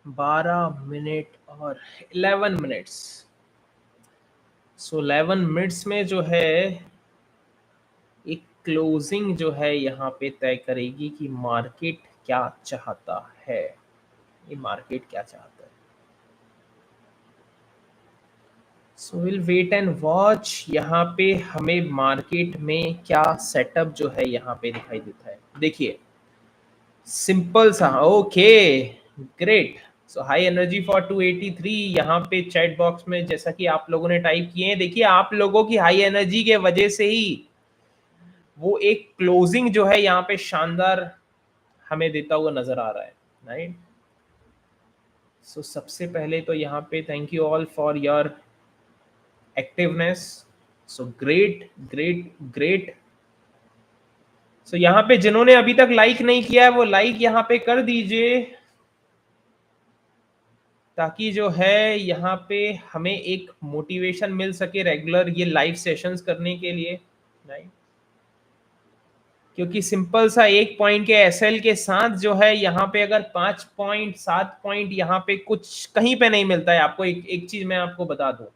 12 minute और 11 मिनट्स। सो 11 मिनट्स में जो है एक क्लोजिंग जो है यहाँ पे तय करेगी कि मार्केट क्या चाहता है। ये मार्केट क्या चाहता है। So will wait and watch. यहाँ पे हमें मार्केट में क्या सेटअप जो है यहाँ पे दिखाई देता है। देखिए, सिंपल सा, okay great. So high energy for 283 यहाँ पे चैट बॉक्स में जैसा कि आप लोगों ने टाइप किए हैं, देखिए आप लोगों की हाई एनर्जी के वजह से ही वो एक क्लोजिंग जो है यहाँ पे शानदार हमें देता हुआ नजर आ रहा है, राइट? सो सबसे पहले तो यहाँ पे thank you all for your activeness. So great great great. So यहाँ पे जिन्होंने अभी तक लाइक नहीं किया है वो लाइक यहाँ पे कर दीजिए, ताकि जो है यहाँ पे हमें एक मोटिवेशन मिल सके रेगुलर ये लाइव सेशंस करने के लिए, राइट? क्योंकि सिंपल सा एक पॉइंट के एसएल के साथ जो है यहाँ पे अगर 5 पॉइंट 7 पॉइंट यहाँ पे कुछ कहीं पे नहीं मिलता है आपको। एक चीज मैं आपको बता दूं,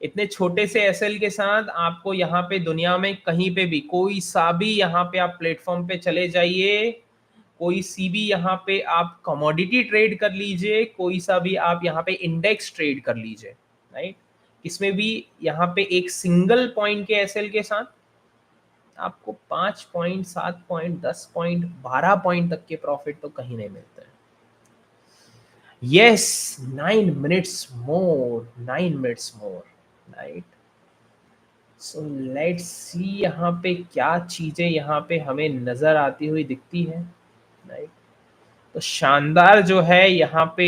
इतने छोटे से एसएल के साथ आपको यहाँ पे दुनिया में कहीं पे भी कोई सा भी यहाँ पे आप प्लेटफॉर्म पे चले जाइए, कोई सी भी यहाँ पे आप कमोडिटी ट्रेड कर लीजिए, कोई सा भी आप यहाँ पे इंडेक्स ट्रेड कर लीजिए, राइट? इसमें भी यहाँ पे एक सिंगल पॉइंट के एसएल के साथ आपको 5 पॉइंट 7 पॉइंट 10 पॉइंट 12 पॉइंट तक के प्रॉफिट तो कहीं नहीं मिलते हैं। Yes, 9 minutes more, 9 minutes more, right? So let's see यहाँ पे क्या चीजें यहाँ पे हमें नजर आती हुई दिखती है, राइट? तो शानदार जो है यहाँ पे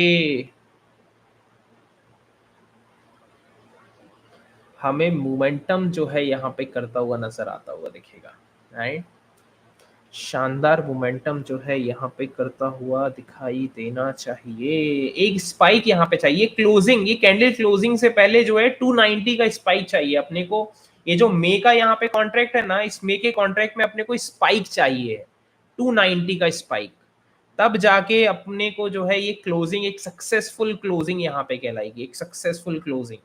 हमें मोमेंटम जो है यहाँ पे करता हुआ नजर आता हुआ दिखेगा, राइट। शानदार मोमेंटम जो है यहाँ पे करता हुआ दिखाई देना चाहिए। एक स्पाइक यहाँ पे चाहिए, क्लोजिंग, ये कैंडल क्लोजिंग से पहले जो है 290 का स्पाइक चाहिए अपने को। ये जो मे का यहाँ पे कॉन्ट्रैक्ट है ना, इस मे के कॉन्ट्रैक्ट में अपने को स्पाइक चाहिए 290 का स्पाइक, तब जाके अपने को जो है ये क्लोजिंग एक सक्सेसफुल क्लोजिंग यहाँ पे कहलाएगी, एक सक्सेसफुल क्लोजिंग।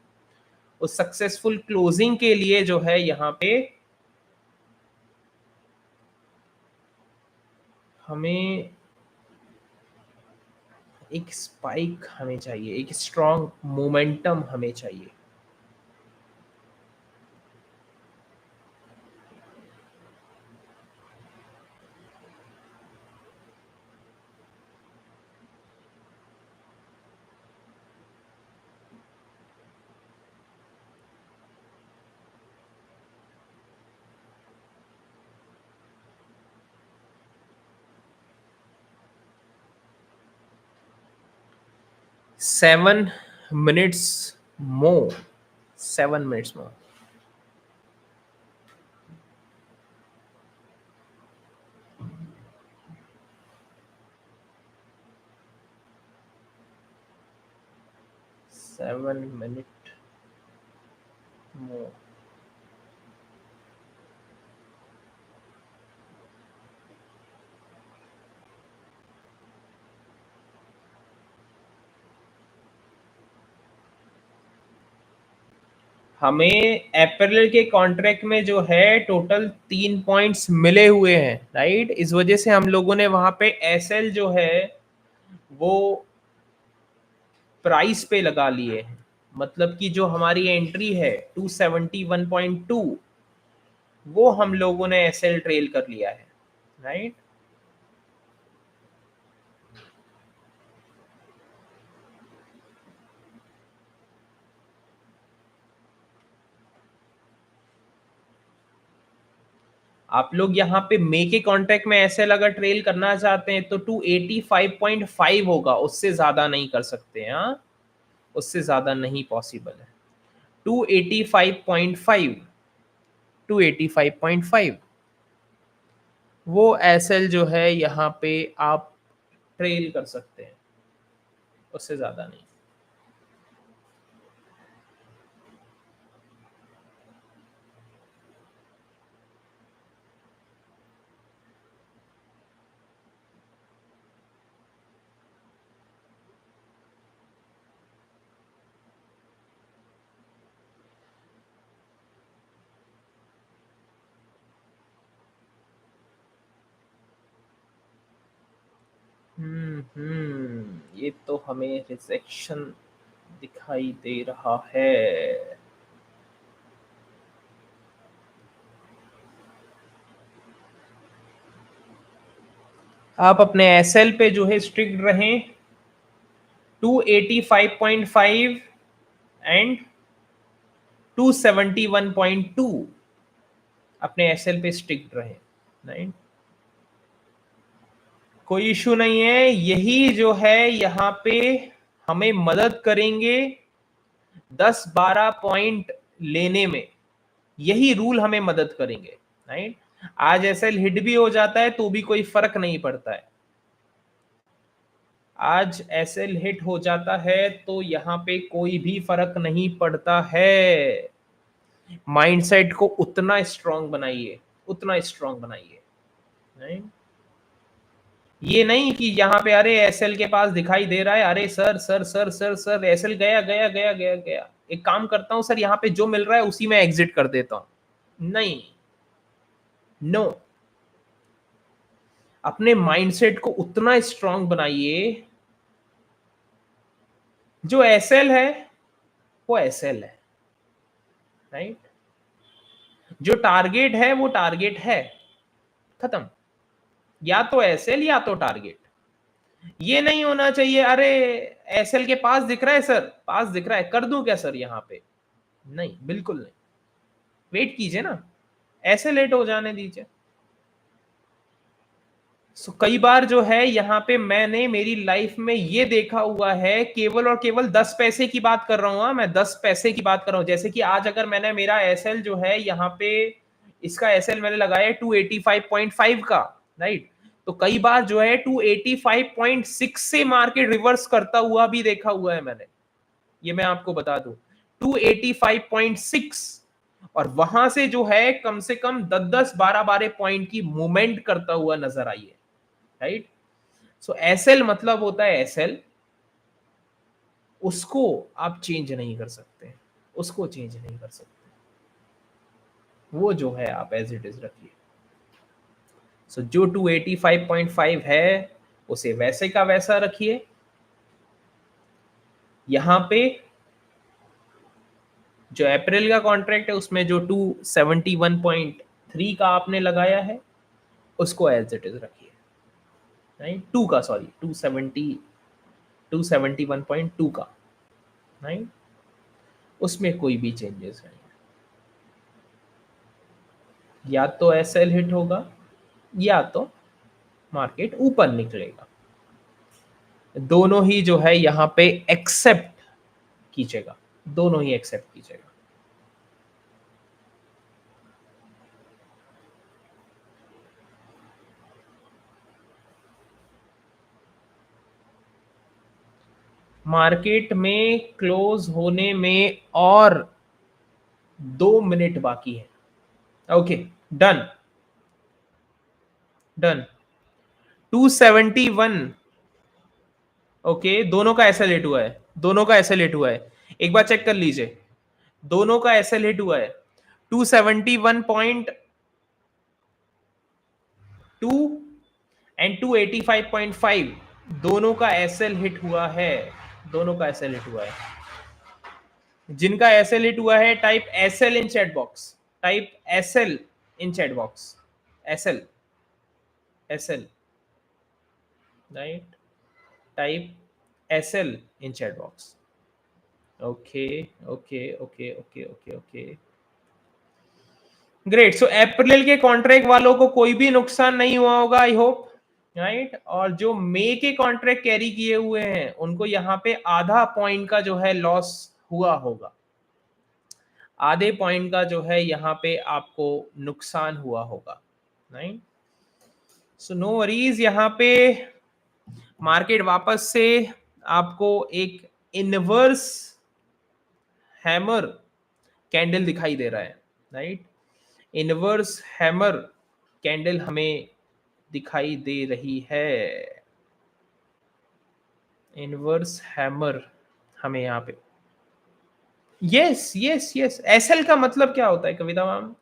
उस सक्सेसफुल क्लोजिंग के लिए जो है यहाँ पे हमें एक स्पाइक हमें चाहिए, एक स्ट्रॉन्ग मोमेंटम हमें चाहिए। Seven minutes more, 7 minutes more. Seven minute मोर। हमें अप्रैल के कॉन्ट्रैक्ट में जो है टोटल 3 पॉइंट्स मिले हुए हैं, राइट। इस वजह से हम लोगों ने वहां पे एसएल जो है वो प्राइस पे लगा लिए हैं। मतलब कि जो हमारी एंट्री है 271.2, वो हम लोगों ने एसएल ट्रेल कर लिया है, राइट। आप लोग यहाँ पे मे के कॉन्ट्रैक्ट में एसएल अगर ट्रेल करना चाहते हैं तो 285.5 होगा, उससे ज्यादा नहीं कर सकते हैं। हाँ, उससे ज्यादा नहीं पॉसिबल है। 285.5, 285.5 वो एसएल जो है यहाँ पे आप ट्रेल कर सकते हैं, उससे ज्यादा नहीं। ये तो हमें रिजेक्शन दिखाई दे रहा है। आप अपने एसएल पे जो है स्ट्रिक्ट रहें, 285.5 एंड 271.2 अपने एसएल पे स्ट्रिक्ट रहे, राइट। कोई इशू नहीं है, यही जो है यहाँ पे हमें मदद करेंगे 10-12 पॉइंट लेने में, यही रूल हमें मदद करेंगे, राइट। आज एसएल हिट भी हो जाता है तो भी कोई फर्क नहीं पड़ता है। आज एसएल हिट हो जाता है तो यहाँ पे कोई भी फर्क नहीं पड़ता है। माइंडसेट को उतना स्ट्रांग बनाइए, उतना स्ट्रांग बनाइए, राइट। ये नहीं कि यहाँ पे अरे एसएल के पास दिखाई दे रहा है, अरे sir sir sir sir sir SL गया गया गया गया गया, एक काम करता हूं सर, यहाँ पे जो मिल रहा है उसी में एग्जिट कर देता हूं। नहीं, नो। अपने माइंडसेट को उतना स्ट्रांग बनाइए, जो एसएल है वो एसएल है, राइट। जो टारगेट है वो टारगेट है, खत्म। या तो एसएल या तो टारगेट। ये नहीं होना चाहिए अरे एसएल के पास दिख रहा है सर, पास दिख रहा है, कर दूं क्या सर यहाँ पे। नहीं, बिल्कुल नहीं। वेट कीजिए ना, ऐसे लेट हो जाने दीजिए। कई बार जो है यहाँ पे मैंने मेरी लाइफ में ये देखा हुआ है, केवल और केवल 10 पैसे की बात कर रहा हूँ। मैं 10 पैसे की बात कर रहा हूँ। जैसे कि आज अगर मैंने मेरा एसएल जो है यहाँ पे, इसका एसएल मैंने लगाया है 285.5 का, राइट। तो कई बार जो है 285.6 से मार्केट रिवर्स करता हुआ भी देखा हुआ है मैंने, ये मैं आपको बता दूं। 285.6 और वहां से जो है कम से कम 10-10 12-12 पॉइंट की मूवमेंट करता हुआ नजर आई है, राइट। सो एसएल मतलब होता है एसएल, उसको आप चेंज नहीं कर सकते, उसको चेंज नहीं कर सकते, वो जो है आप एज इट इज रखिए। सो जो 285.5 है उसे वैसे का वैसा रखिए। यहां पे जो अप्रैल का कॉन्ट्रैक्ट है उसमें जो 271.3 का आपने लगाया है उसको एज इट इज रखिए, राइट। 2 का, सॉरी, 271.2 का, राइट। उसमें कोई भी चेंजेस नहीं, या तो एसएल हिट होगा या तो मार्केट ऊपर निकलेगा, दोनों ही जो है यहाँ पे एक्सेप्ट कीजिएगा, दोनों ही एक्सेप्ट कीजिएगा। मार्केट में क्लोज होने में और 2 मिनट बाकी है। Okay, done, done. 271, ओके, दोनों का एसएल हिट हुआ है, दोनों का एसएल हिट हुआ है, एक बार चेक कर लीजिए, दोनों का एसएल हिट हुआ है। 271.2 एंड 285.5 दोनों का एसएल हिट हुआ है, दोनों का एसएल हिट हुआ है। जिनका एसएल हिट हुआ है type SL in chat box, type SL in chat box, SL, SL, right, type SL in chat box. Okay, okay, okay, okay, okay, okay, great. So April के contract वालों को कोई भी नुकसान नहीं हुआ होगा, आई होप, राइट। और जो मई के कॉन्ट्रैक्ट कैरी किए हुए हैं उनको यहाँ पे आधा पॉइंट का जो है लॉस हुआ होगा, आधे पॉइंट का जो है यहाँ पे आपको नुकसान हुआ होगा, राइट। सो नो वरीज, यहाँ पे मार्केट वापस से आपको एक इनवर्स हैमर कैंडल दिखाई दे रहा है, राइट। इनवर्स हैमर कैंडल हमें दिखाई दे रही है, इनवर्स हैमर हमें यहाँ पे, यस यस यस। एसएल का मतलब क्या होता है कविता मैम?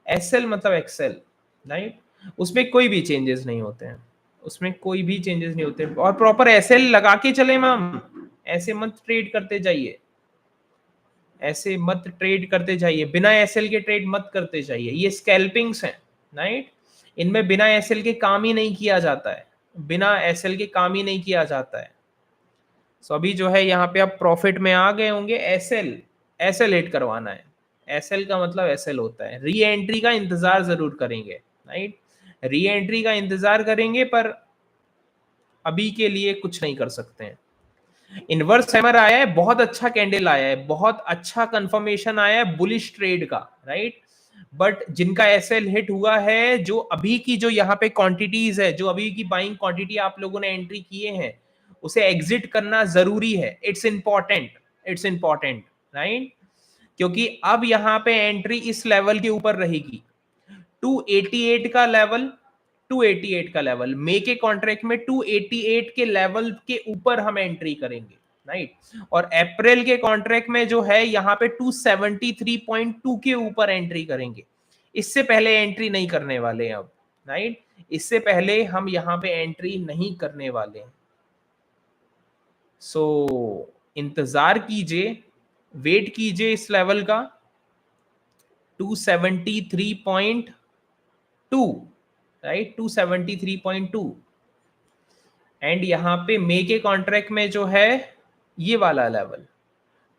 एसएल मतलब एक्सेल, राइट। उसमें कोई भी चेंजेस नहीं होते हैं, उसमें कोई भी चेंजेस नहीं होते, और प्रॉपर एसएल लगा के चले मैम, ऐसे मत ट्रेड करते जाइए, ऐसे मत ट्रेड करते जाइए, बिना एसएल के ट्रेड मत करते जाइए, ये स्कैल्पिंग्स हैं, राइट। इनमें बिना एसएल के काम ही नहीं किया जाता है, बिना एसएल के काम ही नहीं किया जाता है। सो अभी जो है यहाँ पे आप प्रॉफिट में आ गए होंगे, एसएल, एसएल हिट करवाना है, एसएल का मतलब एसएल होता है। री एंट्री का इंतजार जरूर करेंगे, राइट, री एंट्री का इंतजार करेंगे, पर अभी के लिए कुछ नहीं कर सकते हैं। इनवर्स हैमर आया है, बहुत अच्छा कैंडल आया है, बहुत अच्छा कंफर्मेशन आया है बुलिश ट्रेड का, राइट। बट जिनका एसएल हिट हुआ है, जो अभी की जो यहाँ पे क्वांटिटीज है, जो अभी की बाइंग क्वांटिटी आप लोगों ने एंट्री किए हैं, उसे एग्जिट करना जरूरी है, it's important, it's important, right. क्योंकि अब यहाँ पे एंट्री इस लेवल के ऊपर रहेगी, 288 का लेवल, 288 का लेवल मे के कॉन्ट्रैक्ट में 288 के लेवल के ऊपर हम एंट्री करेंगे, राइट। और अप्रैल के कॉन्ट्रैक्ट में जो है यहाँ पे 273.2 के ऊपर एंट्री करेंगे, इससे पहले एंट्री नहीं करने वाले हैं अब, राइट। इससे पहले हम यहाँ पे एंट्री नहीं करने वाले हैं। सो इंतजार कीजिए, वेट कीजिए इस लेवल का, 273.2, राइट, 273.2। एंड यहाँ पे मे के कॉन्ट्रैक्ट में जो है ये वाला लेवल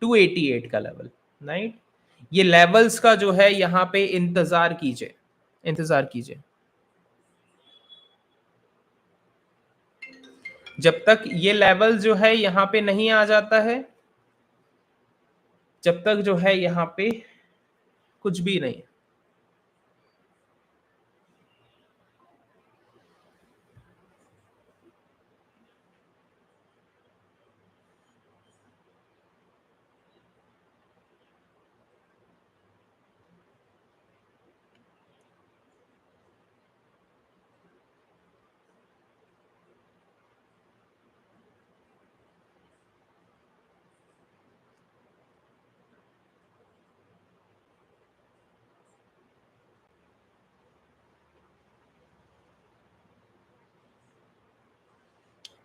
288 का लेवल, राइट। ये लेवल्स का जो है यहाँ पे इंतजार कीजिए, इंतजार कीजिए। जब तक ये लेवल जो है यहाँ पे नहीं आ जाता है, जब तक जो है यहाँ पे कुछ भी नहीं।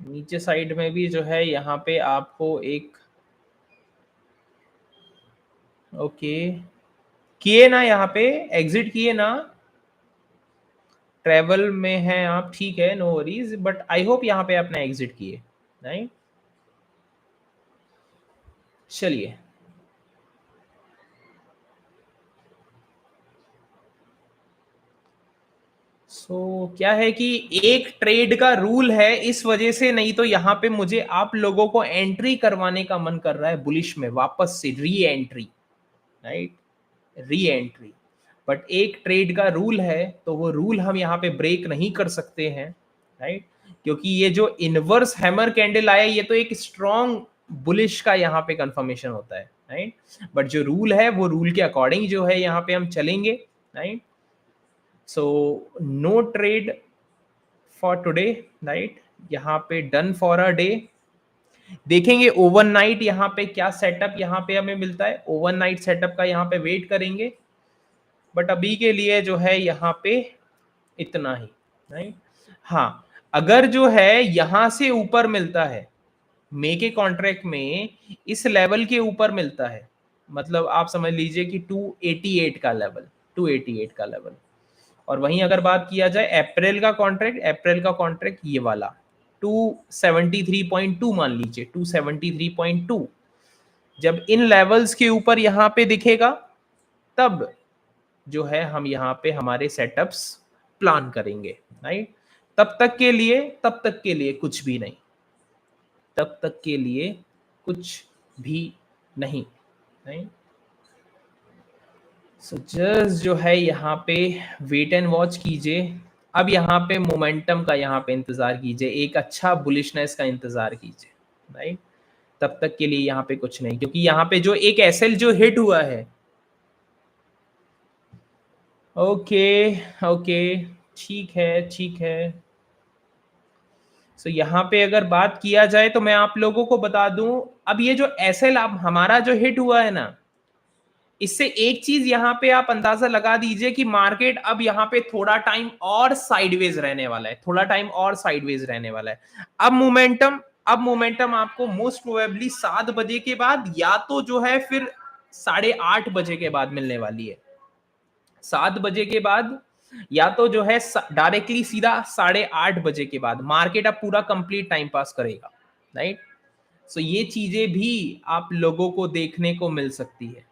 नीचे साइड में भी जो है यहाँ पे आपको एक, ओके किए ना, यहाँ पे एग्जिट किए ना, ट्रेवल में हैं आप, ठीक है, no worries, but I hope यहाँ पे आपने एग्जिट किए, राइट। चलिए, क्या है कि एक ट्रेड का रूल है, इस वजह से, नहीं तो यहाँ पे मुझे आप लोगों को एंट्री करवाने का मन कर रहा है बुलिश में, वापस से re entry, right, re entry. But एक ट्रेड का रूल है, तो वो रूल हम यहाँ पे ब्रेक नहीं कर सकते हैं, राइट, क्योंकि ये जो इनवर्स हैमर कैंडल आया, ये तो एक स्ट्रॉन्ग बुलिश का यहाँ पे कंफर्मेशन होता है, राइट। बट जो रूल है, वो रूल के अकॉर्डिंग जो है यहाँ पे हम चलेंगे, right. So no trade for today, right, यहाँ पे डन फॉर अ डे। देखेंगे ओवरनाइट यहाँ पे क्या सेटअप यहाँ पे हमें मिलता है, ओवरनाइट सेटअप का यहाँ पे वेट करेंगे। बट अभी के लिए जो है यहाँ पे इतना ही, राइट। हाँ, अगर जो है यहां से ऊपर मिलता है, मे के कॉन्ट्रैक्ट में इस लेवल के ऊपर मिलता है, मतलब आप समझ लीजिए कि 288 का लेवल, 288 का लेवल। और वहीं अगर बात किया जाए अप्रैल का कॉन्ट्रैक्ट, अप्रैल का कॉन्ट्रैक्ट ये वाला 273.2 मान लीजिए, 273.2, जब इन लेवल्स के ऊपर यहाँ पे दिखेगा, तब जो है हम यहाँ पे हमारे सेटअप्स प्लान करेंगे, राइट। तब तक के लिए कुछ भी नहीं, तब तक के लिए कुछ भी नहीं, राइट। सो जस्ट जो है यहाँ पे वेट एंड वॉच कीजिए। अब यहाँ पे मोमेंटम का यहाँ पे इंतजार कीजिए, एक अच्छा बुलिशनेस का इंतजार कीजिए, राइट। तब तक के लिए यहाँ पे कुछ नहीं, क्योंकि यहाँ पे जो एक एसएल जो हिट हुआ है, ओके ओके, ठीक है ठीक है। सो यहाँ पे अगर बात किया जाए तो मैं आप लोगों को बता दूं, अब ये जो एसएल आप हमारा जो हिट हुआ है ना, इससे एक चीज यहाँ पे आप अंदाजा लगा दीजिए कि मार्केट अब यहाँ पे थोड़ा टाइम और साइडवेज रहने वाला है, थोड़ा टाइम और साइडवेज रहने वाला है। अब मोमेंटम आपको मोस्ट प्रोबेबली 7 बजे के बाद, या तो जो है फिर 8:30 बजे के बाद मिलने वाली है। 7 बजे के बाद, या तो जो है डायरेक्टली सीधा 8:30 बजे के बाद मार्केट अब पूरा कंप्लीट टाइम पास करेगा, राइट। सो ये चीजें भी आप लोगों को देखने को मिल सकती है।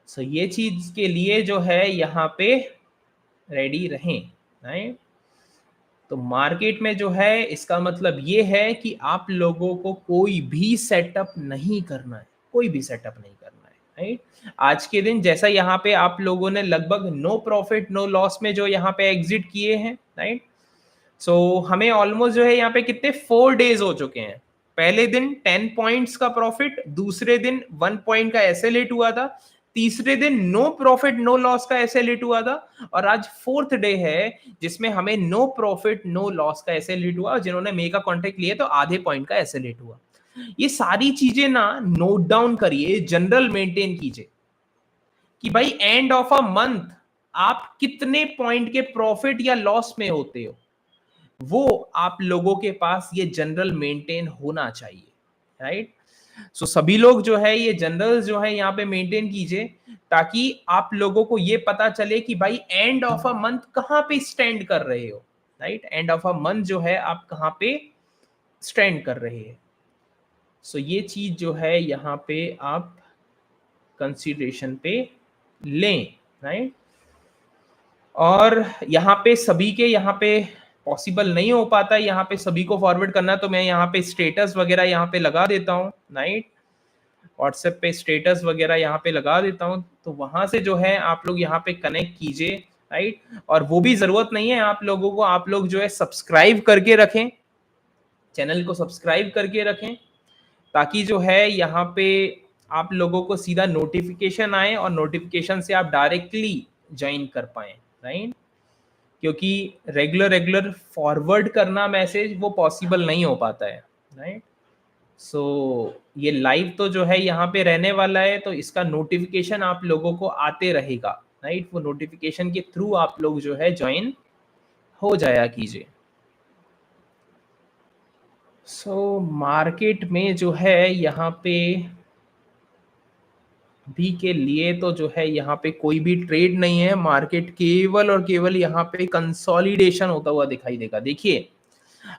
सो ये चीज के लिए जो है यहाँ पे रेडी रहें, राइट। तो मार्केट में जो है, इसका मतलब ये है कि आप लोगों को कोई भी सेटअप नहीं करना है, कोई भी सेटअप नहीं करना है, राइट। आज के दिन जैसा यहाँ पे आप लोगों ने लगभग नो प्रॉफिट नो लॉस में जो यहाँ पे एग्जिट किए हैं, राइट। सो हमें ऑलमोस्ट जो है यहाँ पे कितने 4 डेज हो चुके हैं। पहले दिन 10 पॉइंट्स का प्रॉफिट, दूसरे दिन 1 पॉइंट का एसएल हुआ था, तीसरे दिन नो प्रॉफिट नो लॉस का एसएल हुआ था, और आज 4th डे है जिसमें हमें नो प्रॉफिट नो लॉस का एसएल हुआ, और जिन्होंने मे का कॉन्ट्रैक्ट लिए तो आधे पॉइंट का एसएल हुआ। ये सारी चीजें ना नोट डाउन करिए, जनरल मेंटेन कीजिए कि भाई एंड ऑफ अ मंथ आप कितने पॉइंट के प्रॉफिट या लॉस में होते हो, वो आप लोगों के पास ये जनरल मेंटेन होना चाहिए, राइट। सो सभी लोग जो है ये जनरल जो है यहाँ पे मेंटेन कीजिए, ताकि आप लोगों को ये पता चले कि भाई एंड ऑफ अ मंथ कहाँ पे स्टैंड कर रहे हो, right. End of a month जो है आप कहाँ पे स्टैंड कर रहे हैं। सो ये चीज जो है यहाँ पे आप कंसीडरेशन पे लें, राइट। और यहाँ पे सभी के यहाँ पे पॉसिबल नहीं हो पाता है यहाँ पे सभी को फॉरवर्ड करना, तो मैं यहाँ पे स्टेटस वगैरह यहाँ पे लगा देता हूँ, राइट। व्हाट्सएप पे स्टेटस वगैरह यहाँ पे लगा देता हूँ, तो वहां से जो है आप लोग यहाँ पे कनेक्ट कीजिए, राइट। और वो भी जरूरत नहीं है आप लोगों को, आप लोग जो है सब्सक्राइब करके रखें, चैनल को सब्सक्राइब करके रखें, ताकि जो है यहाँ पे आप लोगों को सीधा नोटिफिकेशन आए और नोटिफिकेशन से आप डायरेक्टली ज्वाइन कर पाए, राइट। क्योंकि रेगुलर रेगुलर फॉरवर्ड करना मैसेज वो पॉसिबल नहीं हो पाता है, राइट। सो ये लाइव तो जो है यहाँ पे रहने वाला है, तो इसका नोटिफिकेशन आप लोगों को आते रहेगा, राइट। वो नोटिफिकेशन के थ्रू आप लोग जो है ज्वाइन हो जाया कीजिए। सो मार्केट में जो है यहाँ पे अभी के लिए तो जो है यहाँ पे कोई भी ट्रेड नहीं है, मार्केट केवल और केवल यहाँ पे कंसोलिडेशन होता हुआ दिखाई देगा। देखिए,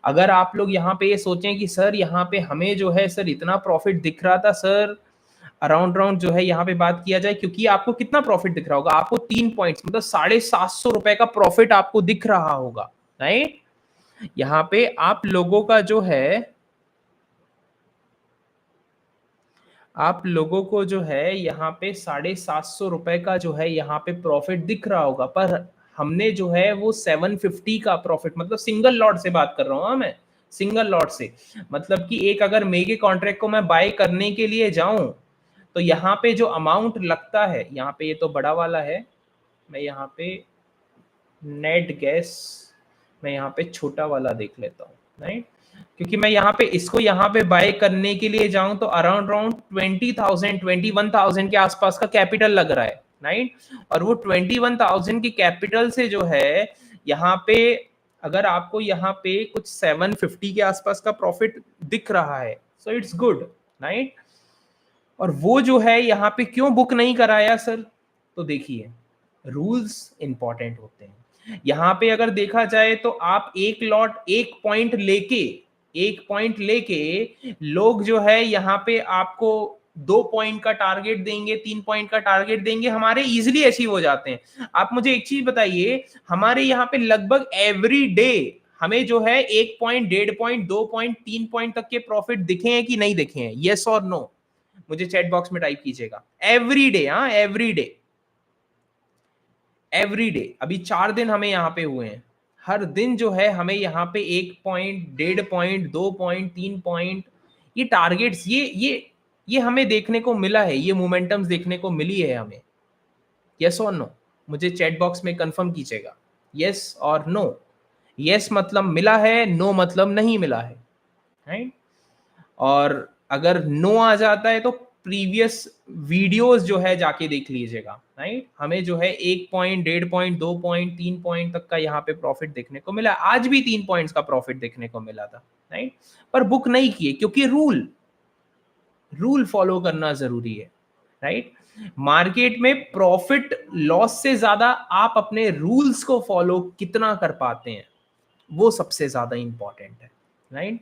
अगर आप लोग यहाँ पे ये सोचें कि सर यहाँ पे हमें जो है सर इतना प्रॉफिट दिख रहा था सर, अराउंड राउंड जो है यहाँ पे बात किया जाए, क्योंकि आपको कितना प्रॉफिट दिख रहा होगा, आपको 3 पॉइंट्स मतलब 750 रुपए का प्रॉफिट आपको दिख रहा होगा, राइट। यहाँ पे आप लोगों का जो है, आप लोगों को जो है यहाँ पे 750 रुपए का जो है यहाँ पे प्रॉफिट दिख रहा होगा, पर हमने जो है वो 750 का प्रॉफिट, मतलब सिंगल लॉट से बात कर रहा हूँ, हाँ मैं सिंगल लॉट से, मतलब कि एक अगर मेगे कॉन्ट्रैक्ट को मैं बाय करने के लिए जाऊं, तो यहाँ पे जो अमाउंट लगता है, यहाँ पे ये तो बड़ा वाला है, मैं यहाँ पे नेट गैस, मैं यहाँ पे छोटा वाला देख लेता हूँ, राइट। क्योंकि मैं यहाँ पे इसको यहाँ पे बाय करने के लिए जाऊं तो अराउंड राउंड 20,000 21,000 के आसपास का कैपिटल लग रहा है, राइट। और वो 21,000 की कैपिटल से जो है यहाँ पे अगर आपको यहाँ पे कुछ 750 के आसपास का प्रॉफिट दिख रहा है, सो इट्स गुड, राइट। और वो जो है यहाँ पे क्यों बुक नहीं कराया सर, तो देखिए रूल्स इंपॉर्टेंट होते हैं। यहाँ पे अगर देखा जाए तो आप एक लॉट एक पॉइंट लेके लोग जो है यहाँ पे आपको 2 पॉइंट का टारगेट देंगे, 3 पॉइंट का टारगेट देंगे, हमारे इजिली अचीव हो जाते हैं। आप मुझे एक चीज बताइए, हमारे यहाँ पे लगभग एवरी डे हमें जो है 1 पॉइंट, 1.5 पॉइंट, 2 पॉइंट, 3 पॉइंट तक के प्रॉफिट दिखे हैं कि नहीं दिखे हैं, येस और नो, मुझे चैट बॉक्स में टाइप कीजिएगा। एवरी डे, हाँ एवरी डे, एवरी डे। अभी 4 दिन हमें यहाँ पे हुए हैं, हर दिन जो है हमें यहाँ पे 1 पॉइंट, 1.5 पॉइंट, 2 पॉइंट, 3 पॉइंट, ये टारगेट्स, ये हमें देखने को मिला है, ये मोमेंटम्स देखने को मिली है हमें, यस और नो, मुझे चैट बॉक्स में कंफर्म कीजिएगा, यस और नो। यस मतलब मिला है, नो मतलब नहीं मिला है, राइट। और अगर नो आ जाता है तो प्रीवियस वीडियोस जो है जाके देख लीजिएगा, राइट। हमें जो है 1 पॉइंट, 1.5 पॉइंट, 2 पॉइंट, 3 पॉइंट तक का यहाँ पे प्रॉफिट देखने को मिला, आज भी 3 पॉइंट्स का प्रॉफिट देखने को मिला था, राइट। पर बुक नहीं किए क्योंकि रूल फॉलो करना जरूरी है, राइट। मार्केट में प्रॉफिट लॉस से ज्यादा आप अपने रूल्स को फॉलो कितना कर पाते हैं, वो सबसे ज्यादा इंपॉर्टेंट है, राइट।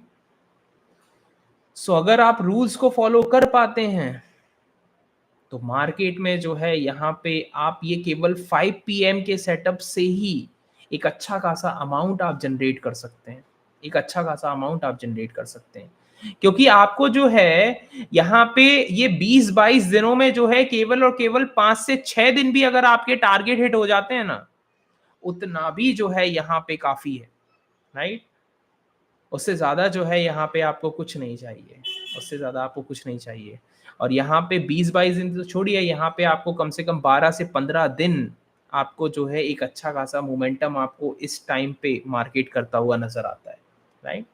सो अगर आप रूल्स को फॉलो कर पाते हैं तो मार्केट में जो है यहाँ पे आप ये केवल 5 PM के सेटअप से ही एक अच्छा खासा अमाउंट आप जनरेट कर सकते हैं, एक अच्छा खासा अमाउंट आप जनरेट कर सकते हैं। क्योंकि आपको जो है यहाँ पे ये 20-22 दिनों में जो है केवल और केवल 5 से 6 दिन भी अगर आपके टारगेट हिट हो जाते हैं ना, उतना भी जो है यहाँ पे काफी है, राइट। उससे ज्यादा जो है यहाँ पे आपको कुछ नहीं चाहिए, उससे ज्यादा आपको कुछ नहीं चाहिए। और यहाँ पे 20-22 दिन तो छोड़िए, यहाँ पे आपको कम से कम 12 से 15 दिन आपको जो है एक अच्छा खासा मोमेंटम आपको इस टाइम पे मार्केट करता हुआ नजर आता है, राइट।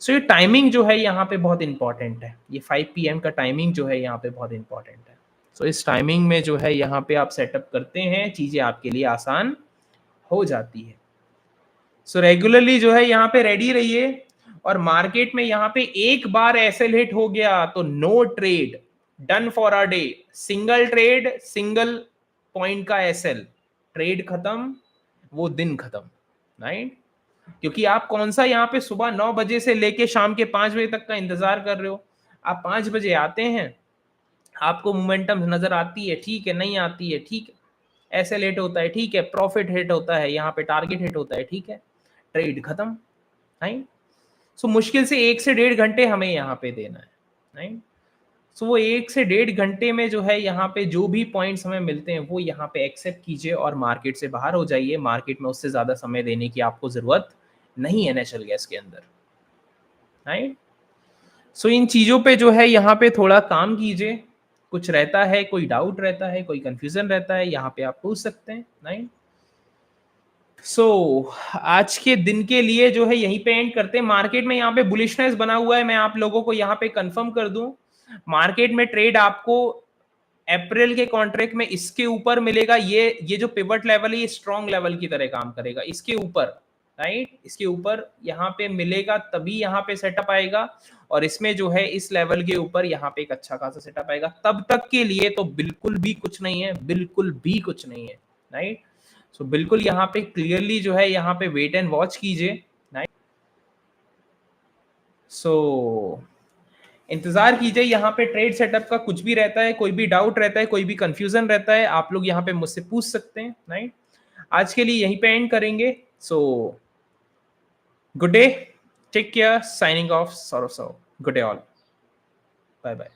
सो ये टाइमिंग जो है यहाँ पे बहुत इंपॉर्टेंट है, ये 5 PM का टाइमिंग जो है यहाँ पे बहुत इंपॉर्टेंट है। सो इस टाइमिंग में जो है यहाँ पे आप सेटअप करते हैं, चीजें आपके लिए आसान हो जाती है। सो रेगुलरली जो है यहाँ पे रेडी रहिए, और मार्केट में यहाँ पे एक बार एसएल हिट हो गया तो no trade, done for a day, single trade, single point का एसएल, ट्रेड खत्म, वो दिन खत्म, राइट। क्योंकि आप कौन सा यहाँ पे सुबह 9 बजे से लेके शाम के 5 बजे तक का इंतजार कर रहे हो, आप 5 बजे आते हैं, आपको मोमेंटम नजर आती है, ठीक है, नहीं आती है, ठीक है, एसएल हिट होता है, ठीक है, प्रॉफिट हिट होता है, यहाँ पे टारगेट हिट होता है, ठीक है, ट्रेड खत्म, राइट। सो मुश्किल से 1 से 1.5 घंटे हमें यहाँ पे देना है, राइट। सो वो 1 से 1.5 घंटे में जो है यहाँ पे जो भी पॉइंट्स हमें मिलते हैं वो यहाँ पे एक्सेप्ट कीजिए और मार्केट से बाहर हो जाइए। मार्केट में उससे ज़्यादा समय देने की आपको ज़रूरत नहीं है नेचुरल गैस के अंदर, राइट। सो इन चीज़ों पे जो है यहाँ पे थोड़ा काम कीजिए। कुछ रहता है, कोई डाउट रहता है, कोई कंफ्यूजन रहता है, यहाँ पे आप पूछ सकते हैं, राइट। सो आज के दिन के लिए जो है यहीं पे एंड करते हैं। मार्केट में यहाँ पे बुलिशनेस बना हुआ है, मैं आप लोगों को यहाँ पे कंफर्म कर दूं, मार्केट में ट्रेड आपको अप्रैल के कॉन्ट्रैक्ट में इसके ऊपर मिलेगा। ये जो पिवट लेवल है ये स्ट्रॉन्ग लेवल की तरह काम करेगा, इसके ऊपर, राइट, इसके ऊपर यहाँ पे मिलेगा तभी यहाँ पे सेटअप आएगा। और इसमें जो है इस लेवल के ऊपर यहाँ पे एक अच्छा खासा सेटअप आएगा। तब तक के लिए तो बिल्कुल भी कुछ नहीं है, बिल्कुल भी कुछ नहीं है, राइट। सो बिल्कुल यहाँ पे क्लियरली जो है यहाँ पे वेट एंड वॉच कीजिए, राइट। सो इंतजार कीजिए, यहाँ पे ट्रेड सेटअप का कुछ भी रहता है, कोई भी डाउट रहता है, कोई भी कंफ्यूजन रहता है, आप लोग यहाँ पे मुझसे पूछ सकते हैं, राइट। आज के लिए यहीं पे एंड करेंगे। So good day, take care, signing off, Saurav. Good day all, bye bye.